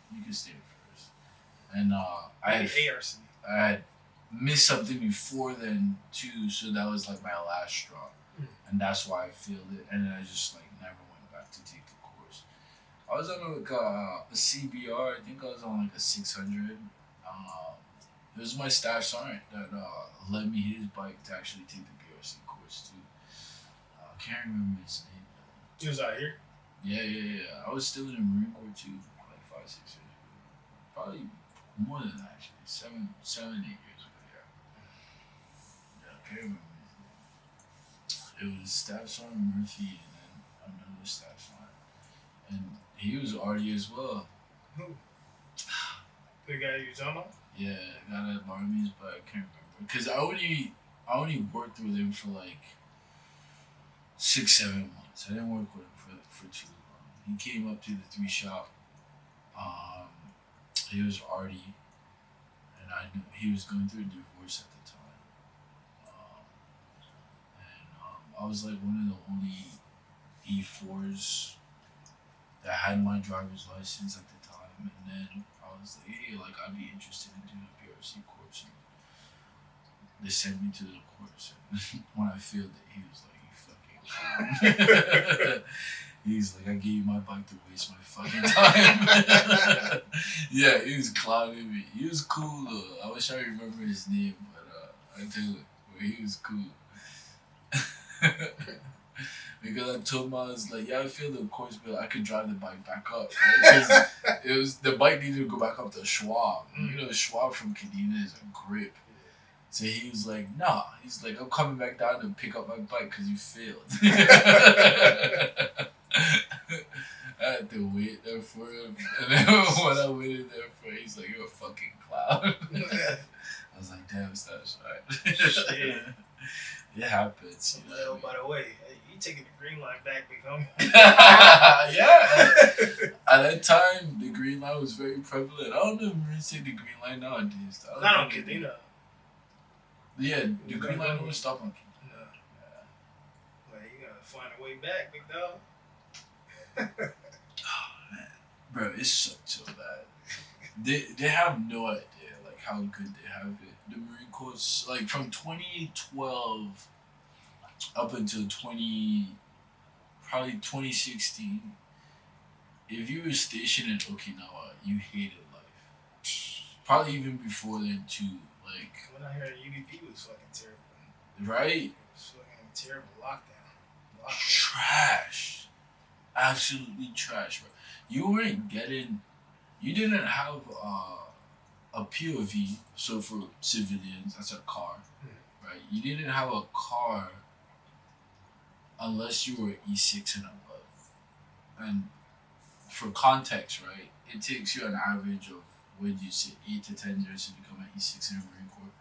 And I had ARC. I had missed something before then too, so that was like my last straw, and that's why I failed it, and then I just like never went back to take the course. I was on like a CBR. I think I was on like a 600. It was my staff sergeant that lent me his bike to actually take the BRC course too. I can't remember his name. He was out here? Yeah. I was still in the Marine Corps too, like 5, 6 years ago. Probably more than that, actually. 7, 8 years ago, yeah. I can't remember his name. It was Staff Sergeant Murphy and then another Staff Sergeant. And he was arty as well. Who? The guy you talking about? Yeah, I got to borrow me his bike. I can't remember. Because I only worked with him for like 6, 7 months. I didn't work with him for too long. He came up to the 3 shop. He was arty, and I knew he was going through a divorce at the time. I was like one of the only E4s that had my driver's license at the time, and then I was like, hey, like I'd be interested in doing a PRC course. And they sent me to the course, and when I failed it, he was like, you fucking he's like, I gave you my bike to waste my fucking time. Yeah, he was clowning me. He was cool though. I wish I remember his name, but I do. But he was cool. Because I told him, I was like, yeah, I feel the course, but I could drive the bike back up. Right? It was the bike needed to go back up to Schwab. You know, Schwab from Kadena is a grip. So he was like, nah. He's like, I'm coming back down to pick up my bike because you failed. I had to wait there for him. And then when I waited there for him, he's like, you're a fucking clown. I was like, damn, that's right. Shit. It happens. You know, by the way, you taking the green line back, big homie. Yeah. At that time, the green line was very prevalent. I don't know if Marines take the green line nowadays. Not on Kadena. Yeah, the green line don't stop on Kadena. No. Yeah. Well, you gotta find a way back, big dog. Oh man, bro, it sucked so bad. They have no idea like how good they have it. The Marine Corps, like from 2012 up until probably 2016. If you were stationed in Okinawa, you hated life. Probably even before then too. Like when I heard UDP was fucking terrible. Right? It was fucking terrible lockdown. Trash. Absolutely trash, bro. You didn't have a POV, so for civilians, that's a car, right? You didn't have a car unless you were E6 and above. And for context, right, it takes you an average of, what do you say, 8 to 10 years to become an E6 in the Marine Corps.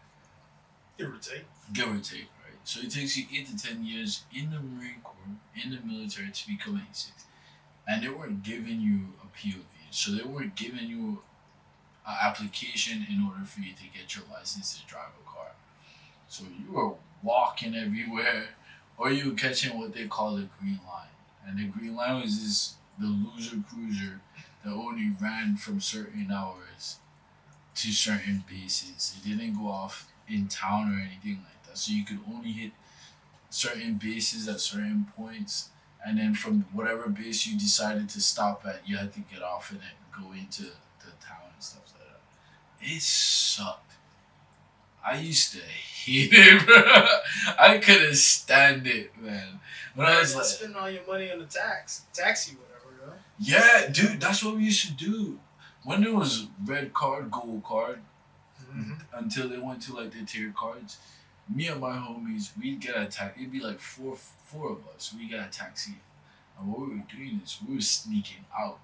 Give or take, right? So it takes you 8 to 10 years in the Marine Corps, in the military, to become an E6. And they weren't giving you a POV. So they weren't giving you an application in order for you to get your license to drive a car. So you were walking everywhere, or you were catching what they call the green line. And the green line was the loser cruiser that only ran from certain hours to certain bases. It didn't go off in town or anything like that. So you could only hit certain bases at certain points, and then from whatever base you decided to stop at, you had to get off and then go into the town and stuff like that. It sucked. I used to hate it, bro. I couldn't stand it, man. When I was like, spending all your money on the taxi, whatever, though. Yeah, dude, that's what we used to do. When there was red card, gold card, until they went to like the tier cards, me and my homies, we'd get a taxi. It'd be like four of us. We got a taxi, and what we were doing is we were sneaking out.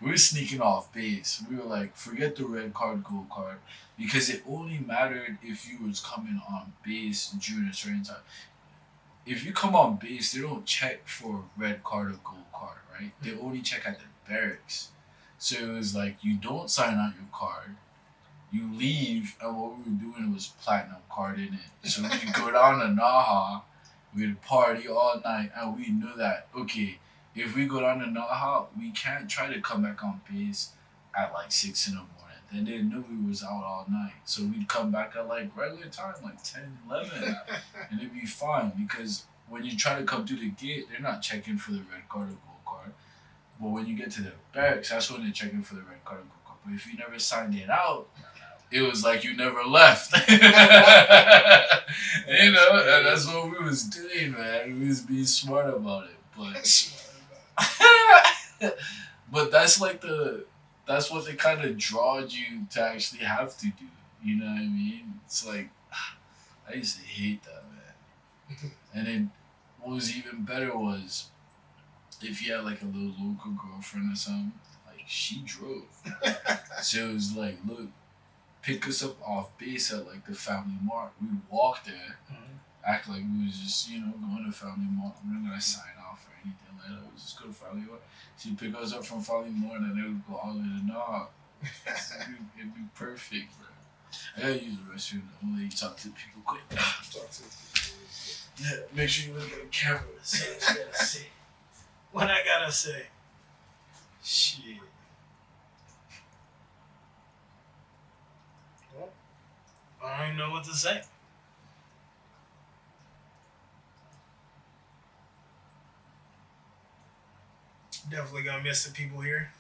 We were sneaking off base. We were like, forget the red card, gold card, because it only mattered if you was coming on base during a certain time. If you come on base, they don't check for red card or gold card, right? They only check at the barracks. So it was like, you don't sign out your card, you leave, and what we were doing was platinum carding it. So you go down to Naha, We'd party all night, and we knew that, okay, if we go down to Naha, we can't try to come back on base at like 6 in the morning. Then they knew we was out all night. So we'd come back at like regular time, like 10, 11, and it'd be fine because when you try to come through the gate, they're not checking for the red card or gold card. But when you get to the barracks, that's when they're checking for the red card or gold card. But if you never signed it out, it was like you never left. You know, and that's what we was doing, man. We was being smart about it. But that's like that's what they kind of drawed you to actually have to do. You know what I mean? It's like, I used to hate that, man. And then what was even better was if you had like a little local girlfriend or something, like she drove. So it was like, look, pick us up off base at like the Family Mart. We'd walk there, act like we was just, going to Family Mart. We're not gonna sign off or anything like that. We just go to Family Mart. She'd pick us up from Family Mart and then we'd go all the way to Nah. It'd be perfect, bro. I gotta use the restroom. I'm gonna let you talk to people quick. Yeah, make sure you look at the camera. So what you gotta say. What I gotta say? Shit. Well, I don't even know what to say. Definitely gonna miss the people here,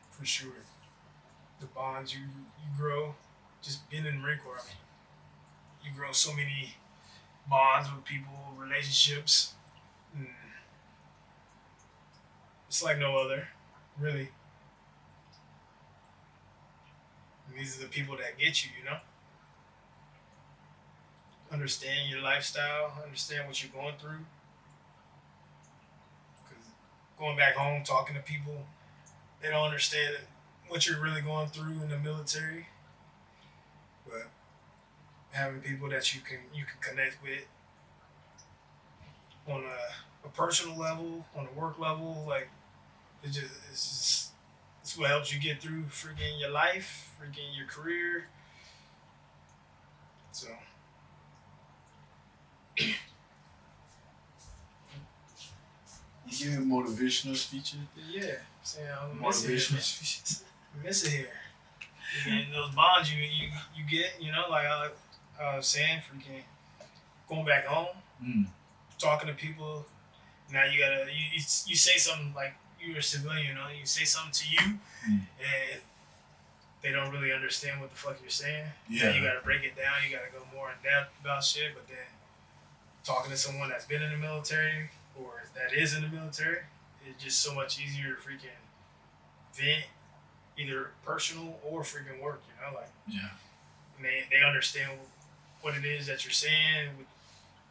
for sure. The bonds you grow, just being in the Marine Corps. I mean, you grow so many bonds with people, relationships. And it's like no other, really. And these are the people that get you, Understand your lifestyle, understand what you're going through. Because going back home, talking to people, they don't understand what you're really going through in the military. But having people that you can connect with on a personal level, on a work level, like it's what helps you get through freaking your life, freaking your career. So you giving motivational speeches? Yeah, saying I'm motivational speeches. Miss it here. And those bonds you get, like I was saying, freaking going back home, talking to people. Now you gotta you say something like you're a civilian, you say something to you, and they don't really understand what the fuck you're saying. Yeah, you gotta break it down. You gotta go more in depth about shit. But then talking to someone that's been in the military or that is in the military, it's just so much easier to freaking vent, either personal or freaking work. Yeah. And they understand what it is that you're saying,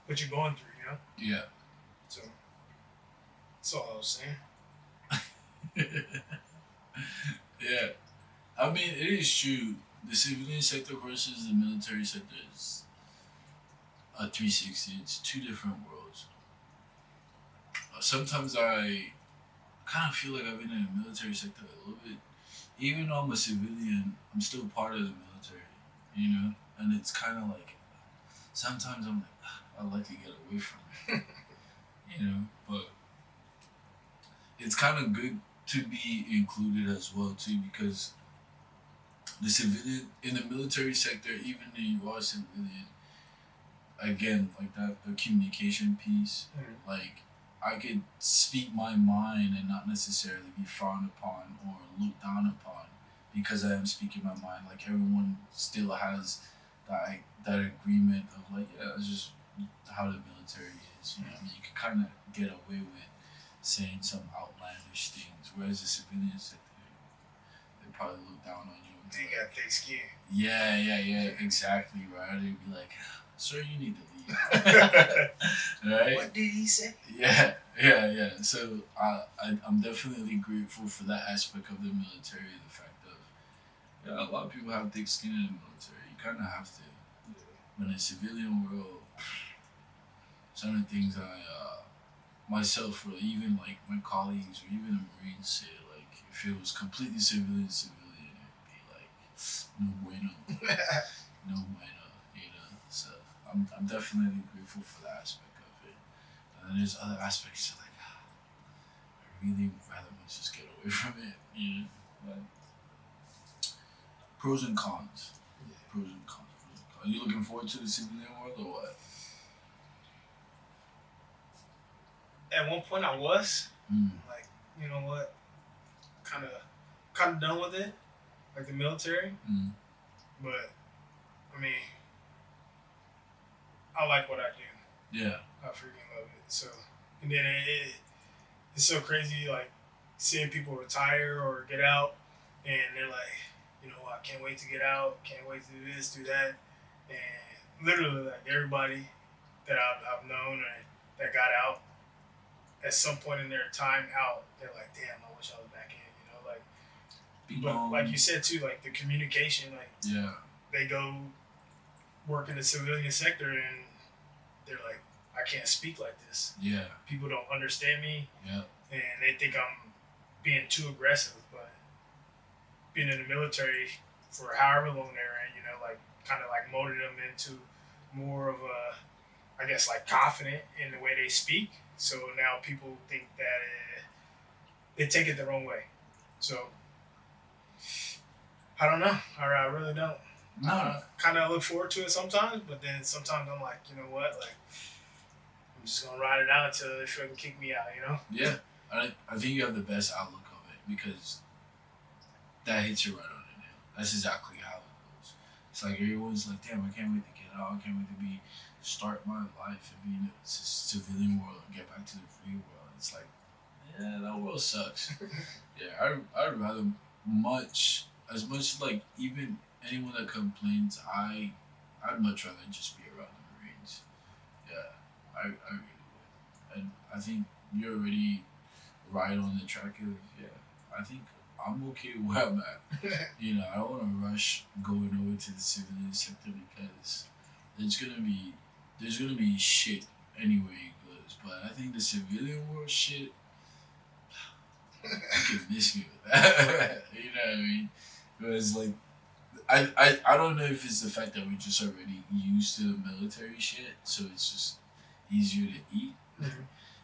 what you're going through. Yeah. So that's all I was saying. Yeah. I mean, it is true. The civilian sector versus the military sector is a 360. It's two different worlds. Sometimes I kind of feel like I've been in the military sector a little bit. Even though I'm a civilian, I'm still part of the military, And it's kind of like, sometimes I'm like, I'd like to get away from it, But it's kind of good to be included as well, too, because the civilian, in the military sector, even though you are civilian, again, like that, the communication piece, like, I could speak my mind and not necessarily be frowned upon or looked down upon because I am speaking my mind. Like, everyone still has that agreement of like, yeah, it's just how the military is. I mean, you can kind of get away with saying some outlandish things, whereas the civilian sector, they probably look down on you. They got thick skin. Yeah, exactly, right? They'd be like, sir, you need to leave. Right? What did he say? Yeah. So I'm definitely grateful for that aspect of the military, the fact of, a lot of people have thick skin in the military. You kind of have to. But in the civilian world, some of the things myself or even like my colleagues or even the Marines say, like, if it was completely civilian, it'd be like, no bueno. No bueno, So I'm definitely grateful for that aspect of it. then there's other aspects like, I really rather just get away from it. You know, but pros and cons. Yeah. Pros and cons. Are you looking forward to the civilian world or what? At one point, I was Mm. like, you know what, kind of done with it, like the military. Mm. But I mean, I like what I do. Yeah. I freaking love it. So, and then it's so crazy, like seeing people retire or get out, and they're like, you know, I can't wait to get out. Can't wait to do this, do that, and literally like everybody that I've known or that got out at some point in their time out, they're like, damn, I wish I was back in. You know, like. But like you said too, like the communication, like yeah, they go work in the civilian sector and they're like, I can't speak like this. yeah, People don't understand me. yeah, And they think I'm being too aggressive. But being in the military for however long they're in, you know, like kind of like molded them into more of a, I guess, like confident in the way they speak. So now people think that they take it the wrong way. So I don't know. I really don't. no, Kind of look forward to it sometimes, but then sometimes I'm like, you know what? Like, I'm just gonna ride it out until they fucking kick me out. You know? yeah. I think you have the best outlook of it because that hits you right on the nail. That's exactly how it goes. It's like everyone's like, damn, I can't wait to get out. I can't wait to start my life and be in the civilian world and get back to the free world. It's like, yeah, that world sucks. Yeah, I'd rather as much like even anyone that complains, I'd much rather just be around the Marines. Yeah, I really would. And I think you're already right on the track of, yeah, I think I'm okay where I'm at. You know, I don't want to rush going over to the civilian sector because there's gonna be shit anywhere it goes. But I think the civilian world shit, you can miss me with that. You know what I mean? Because like, I don't know if it's the fact that we're just already used to the military shit, so it's just easier to eat. Mm-hmm.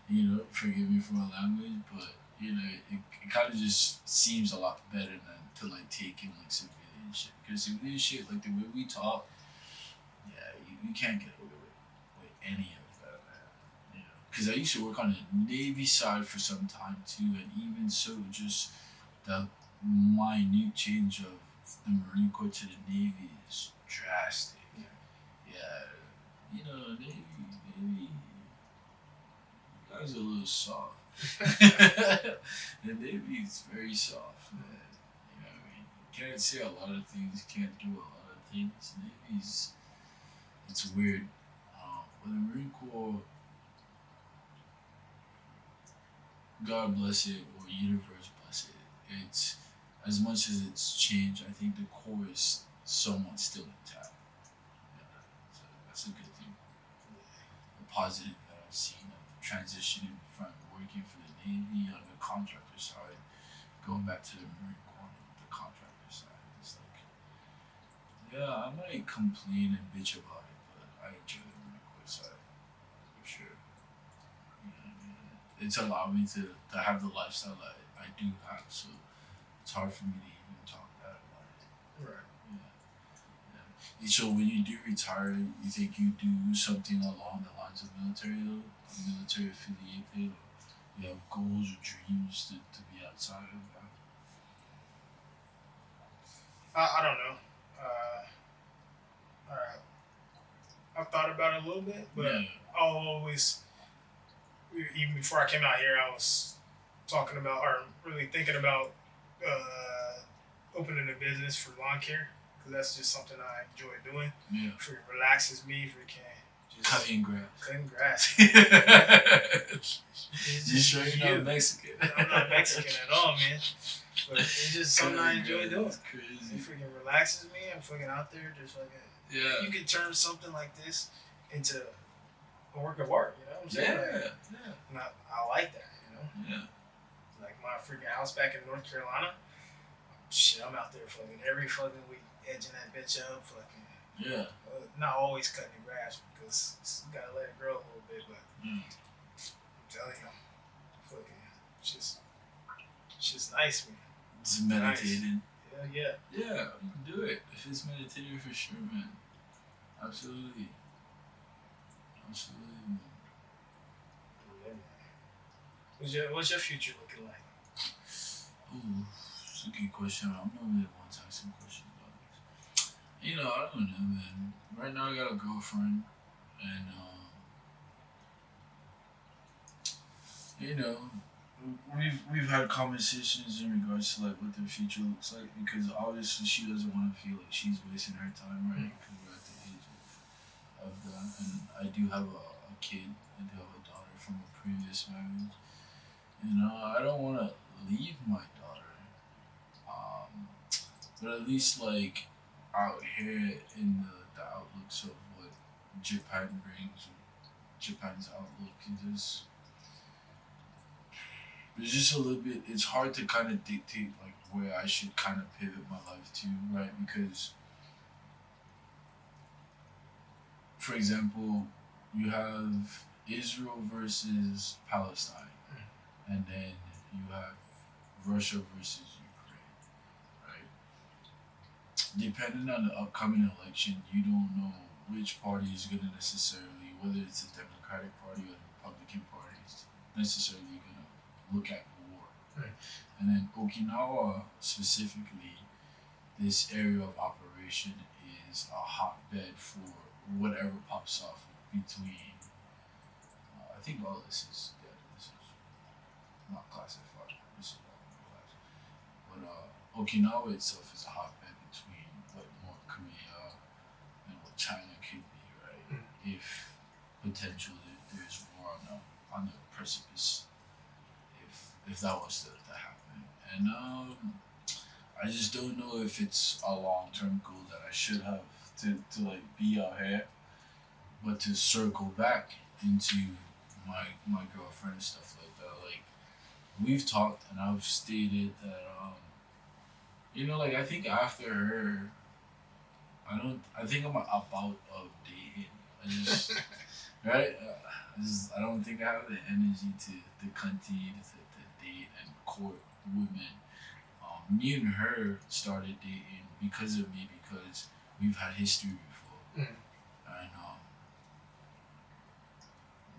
You know, forgive me for my language, but you know, it kind of just seems a lot better than to like take in like civilian shit. Because civilian shit, like the way we talk, yeah, you can't get away with any of that, man. You know, because I used to work on the Navy side for some time too, and even so, just the minute change of the Marine Corps to the Navy is drastic. Yeah, you know, Navy, you guys are a little soft. The Navy is very soft, man. You know what I mean? You can't say a lot of things, you can't do a lot of things. Navy's, it's weird. But the Marine Corps, God bless it, or universe bless it, it's, as much as it's changed, I think the core is somewhat still intact. Yeah, so that's a good thing. The positive that I've seen of transitioning from working for the Navy on the contractor side, going back to the Marine Corps on the contractor side. It's like, yeah, I might complain and bitch about it, but I enjoy the Marine Corps side for sure. You know what I mean? It's allowed me to have the lifestyle that I do have, so it's hard for me to even talk bad about it. Right. Yeah. So when you do retire, you think you do something along the lines of military though? Military affiliated, or you have goals or dreams to be outside of that? I don't know. I've thought about it a little bit, but Yeah. I'll always, even before I came out here, I was talking about or really thinking about opening a business for lawn care because that's just something I enjoy doing. Yeah. It relaxes me. If we can just Cutting grass. cutting grass. You sure you're not Mexican? I'm not Mexican at all, man. But it's just something I enjoy doing. It's It crazy. freaking relaxes me. I'm fucking out there just like Yeah. you can turn something like this into a work of art. You know what I'm saying? Yeah. Like, Yeah. and I like that. You know, Yeah. like my freaking house back in North Carolina. Shit, I'm out there fucking every fucking week, edging that bitch up, fucking. Yeah. Not always cutting the grass because you gotta let it grow a little bit, but telling you, fucking, it's just nice, man. It's meditating. Nice. Yeah. Yeah, do it. If it's meditating, for sure, man. Absolutely. Absolutely, man. Yeah, man. What's your future looking like? Ooh, it's a good question. I'm not really one to ask some questions about this. You know, I don't know, man. Right now, I got a girlfriend, and you know, we've had conversations in regards to like what the future looks like, because obviously she doesn't want to feel like she's wasting her time, right? Because we're at the age of that, and I do have a kid. I do have a daughter from a previous marriage. You know, I don't want to leave my daughter, but at least like out here in the outlooks of what Japan brings, Japan's outlook is it's just a little bit. It's hard to kind of dictate like where I should kind of pivot my life to, right? Because, for example, you have Israel versus Palestine, and then you have Russia versus Ukraine, right? Depending on the upcoming election, you don't know which party is going to necessarily, whether it's the Democratic Party or the Republican Party, is necessarily going to look at war. Right. And then Okinawa specifically, this area of operation is a hotbed for whatever pops off between. I think all this is not classified. This is all class. But Okinawa itself is a hotbed between what North Korea and what China could be, right? If potentially there's war on the precipice, if that was to happen. And I just don't know if it's a long-term goal that I should have to like be out here, but to circle back into my girlfriend and stuff like that. Like, we've talked and I've stated that you know, like, I think after her, I think I'm about of dating. I just right. I don't think I have the energy to continue to date and court women. Me and her started dating because of me, because we've had history before.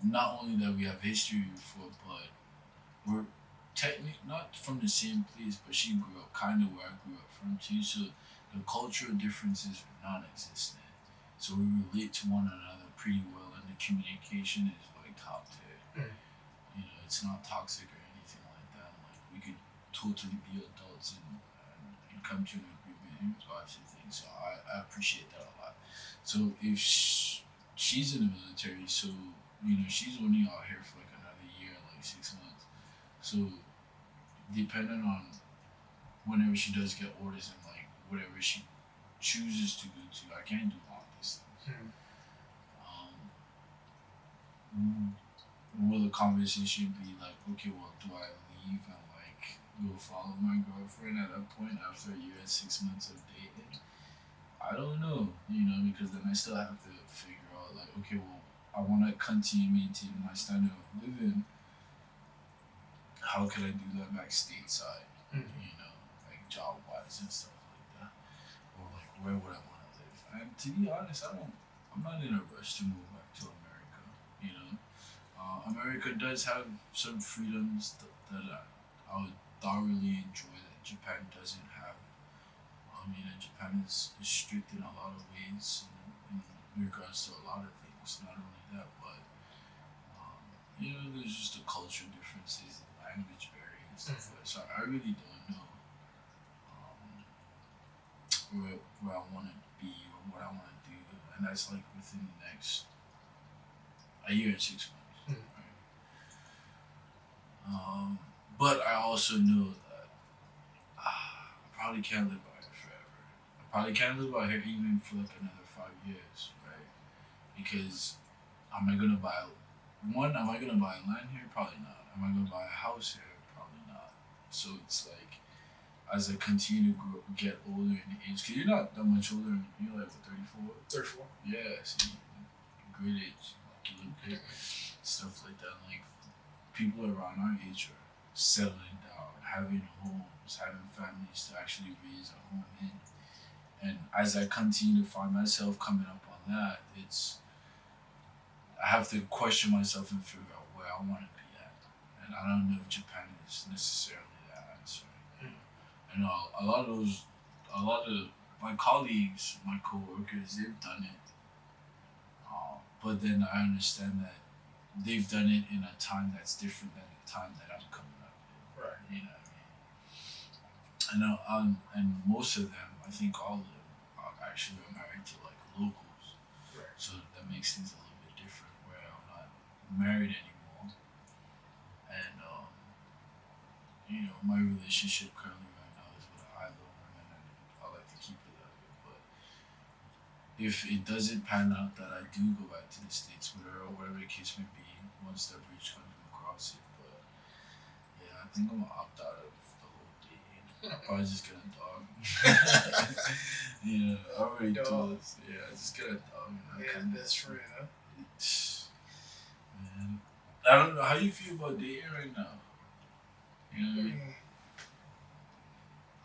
And not only that we have history before, but we're technically not from the same place, but she grew up kind of where I grew up from too, so the cultural differences are non-existent. So we relate to one another pretty well, and the communication is like top tier. You know, it's not toxic or anything like that. Like, we could totally be adults and come to an agreement in regards to things. So I appreciate that a lot. So if she's in the military, so you know she's only out here for like another year, like 6 months. So depending on whenever she does get orders and like whatever she chooses to go to, I can't do long distance. Will the conversation be like, okay, well, do I leave and like go follow my girlfriend at that point after a year and 6 months of dating? I don't know, you know, because then I still have to figure out like, okay, well, I want to continue maintaining my standard of living. How can I do that back stateside? You know, like job wise and stuff like that, or like where would I want to live? And to be honest, I'm not in a rush to move back to America. You know, America does have some freedoms that I would thoroughly enjoy that Japan doesn't have. You know, Japan is strict in a lot of ways in regards to a lot of things. Not only that, but you know, there's just the cultural differences, and language barriers, and stuff like that. So I really don't know where I want to be or what I want to do, and that's like within the next a year and 6 months. Right? But I also know that I probably can't live out here forever. I probably can't live out here even for like another 5 years, right? Because am I gonna buy land here? Probably not. Am I gonna buy a house here? Probably not. So it's like, as I continue to get older in age, because you're not that much older, you're like what, 34? 34. Yeah, see, great age, like you look good, stuff like that. Like, people around our age are settling down, having homes, having families to actually raise a home in. And as I continue to find myself coming up on that, I have to question myself and figure out where I want to be at. And I don't know if Japan is necessarily that answer. I know a lot of my colleagues, my coworkers, they've done it. But then I understand that they've done it in a time that's different than the time that I'm coming up with. Right. You know what I mean? I know, and most of them, I think all of them, are actually married to like locals. Right. So that makes things a little bit different. Where I'm not married anymore, and my relationship currently right now is with an idol woman, and I like to keep it that way. But if it doesn't pan out that I do go back to the States with her or whatever the case may be, once that bridge comes across it. But yeah, I think I'm gonna opt out of the whole dating. I'll probably just get a dog. Yeah, I already told us. Yeah, just get a dog. Yeah, best friend, huh? Man, I don't know how you feel about dating right now. You know what I mean?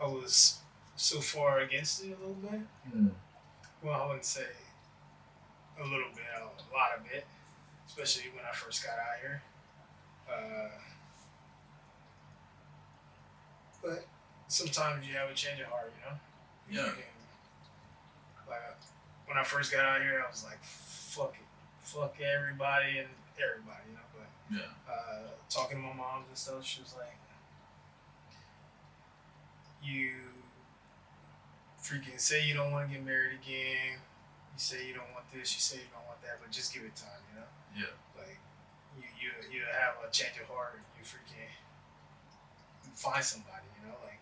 I was so far against it a little bit. Well, I wouldn't say a little bit, a lot of it, especially when I first got out here. But sometimes you have a change of heart, you know? Yeah. Like, when I first got out here, I was like, fuck it. Fuck everybody and everybody, you know? But Yeah. talking to my mom and stuff, she was like, you freaking say you don't want to get married again. You say you don't want this. You say you don't want that. But just give it time, you know. Yeah. Like you have a change of heart. You freaking find somebody, you know, like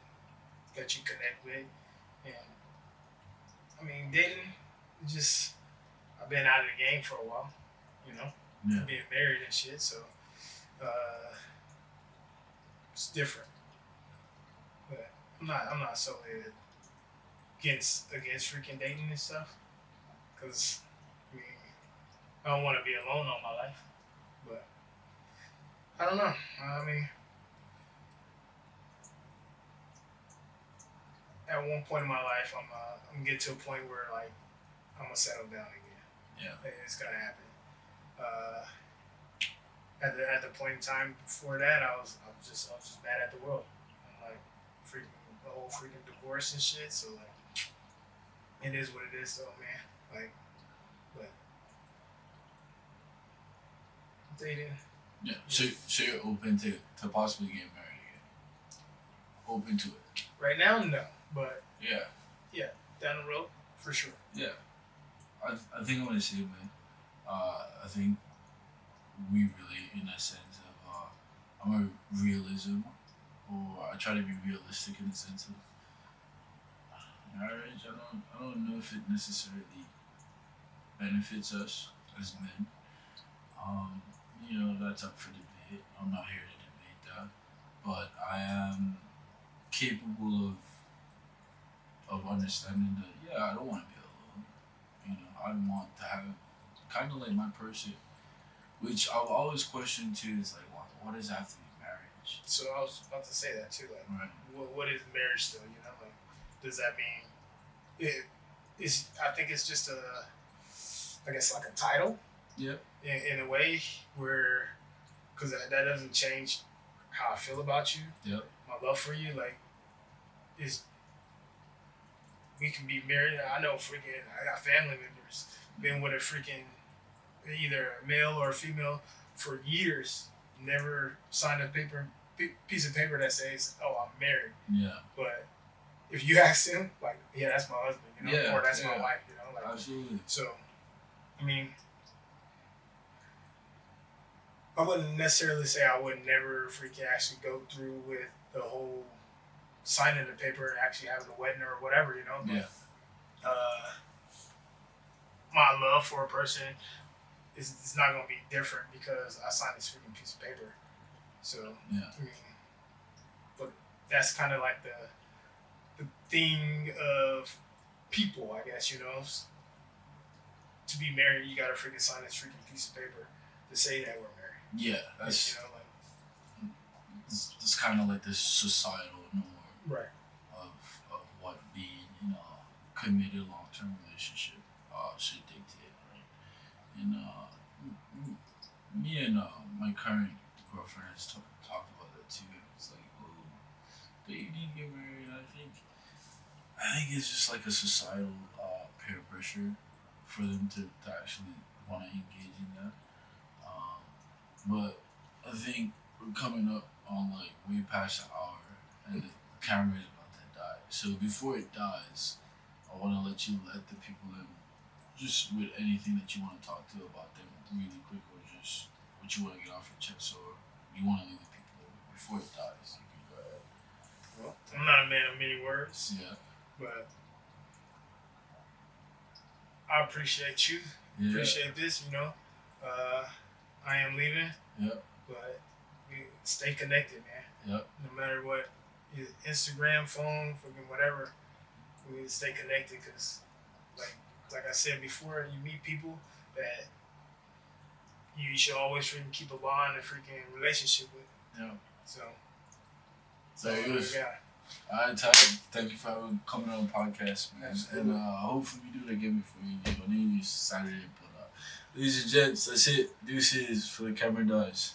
that you connect with. And I mean, dating. Just I've been out of the game for a while, you know. Yeah. Being married and shit, so it's different. But I'm not solely against freaking dating and stuff, because I mean I don't want to be alone all my life. But I don't know. I mean, at one point in my life, I'm gonna get to a point where like I'm gonna settle down again. Yeah. It's gonna happen. At the point in time before that, I was just mad at the world. I'm like freaking the whole freaking divorce and shit. So like, it is what it is, though, man. Like, but dating. Yeah. So you're open to possibly getting married again? Open to it? Right now, no. But yeah, down the road, for sure. Yeah. I think I'm gonna say, man. I think we relate in a sense of I'm a realism, or I try to be realistic in the sense of marriage. I don't know if it necessarily benefits us as men. That's up for debate. I'm not here to debate that, but I am capable of understanding that. Yeah, I don't want to be alone. I want to have kind of like my person, which I've always questioned too. Is like, what does that have to be marriage? So I was about to say that too. Like, Right. what is marriage still? You know, like, does that mean it is? I think it's just I guess like a title. Yeah. In a way, where, because that doesn't change how I feel about you. Yep. My love for you, like, is. We can be married. I know freaking. I got family members been with a freaking either a male or a female for years. Never signed a piece of paper that says, "Oh, I'm married." Yeah. But if you ask him, like, yeah, that's my husband, you know, Yeah, or that's my yeah. wife, you know, like. Absolutely. So, I mean, I wouldn't necessarily say I would never freaking actually go through with the whole signing the paper and actually having a wedding or whatever, you know. But, Yeah. my love for a person is not gonna be different because I signed this freaking piece of paper. So Yeah. I mean, but that's kind of like the thing of people, I guess, you know. To be married, you gotta freaking sign this freaking piece of paper to say that we're married. Yeah. That's You know, like, it's kind of like this societal norm Right. of what being in a committed long term relationship should dictate, right? And me and my current girlfriend has talked about that too. It's like, oh, do you need to get married? I think it's just like a societal peer pressure for them to actually want to engage in that. Um, but I think we're coming up on like way past the hour, and the camera is about to die. So before it dies, I want to let you let the people in, just with anything that you want to talk to about them, really quick, or just what you want to get off your chest, or you want to leave the people in before it dies. You can go ahead. Well, I'm not a man of many words, Yeah. but I appreciate you. Yeah. Appreciate this. I am leaving. Yep. But we stay connected, man. Yep. No matter what, Instagram, phone, fucking whatever, we need to stay connected because, like I said before, you meet people that you should always freaking keep a bond and freaking relationship with. Yeah. So There it is. Yeah. Alright, Ty, thank you for coming on the podcast, man. Absolutely. And hopefully we do it again before you leave. I need you Saturday, but ladies and gents, that's it. Deuces for the camera dies.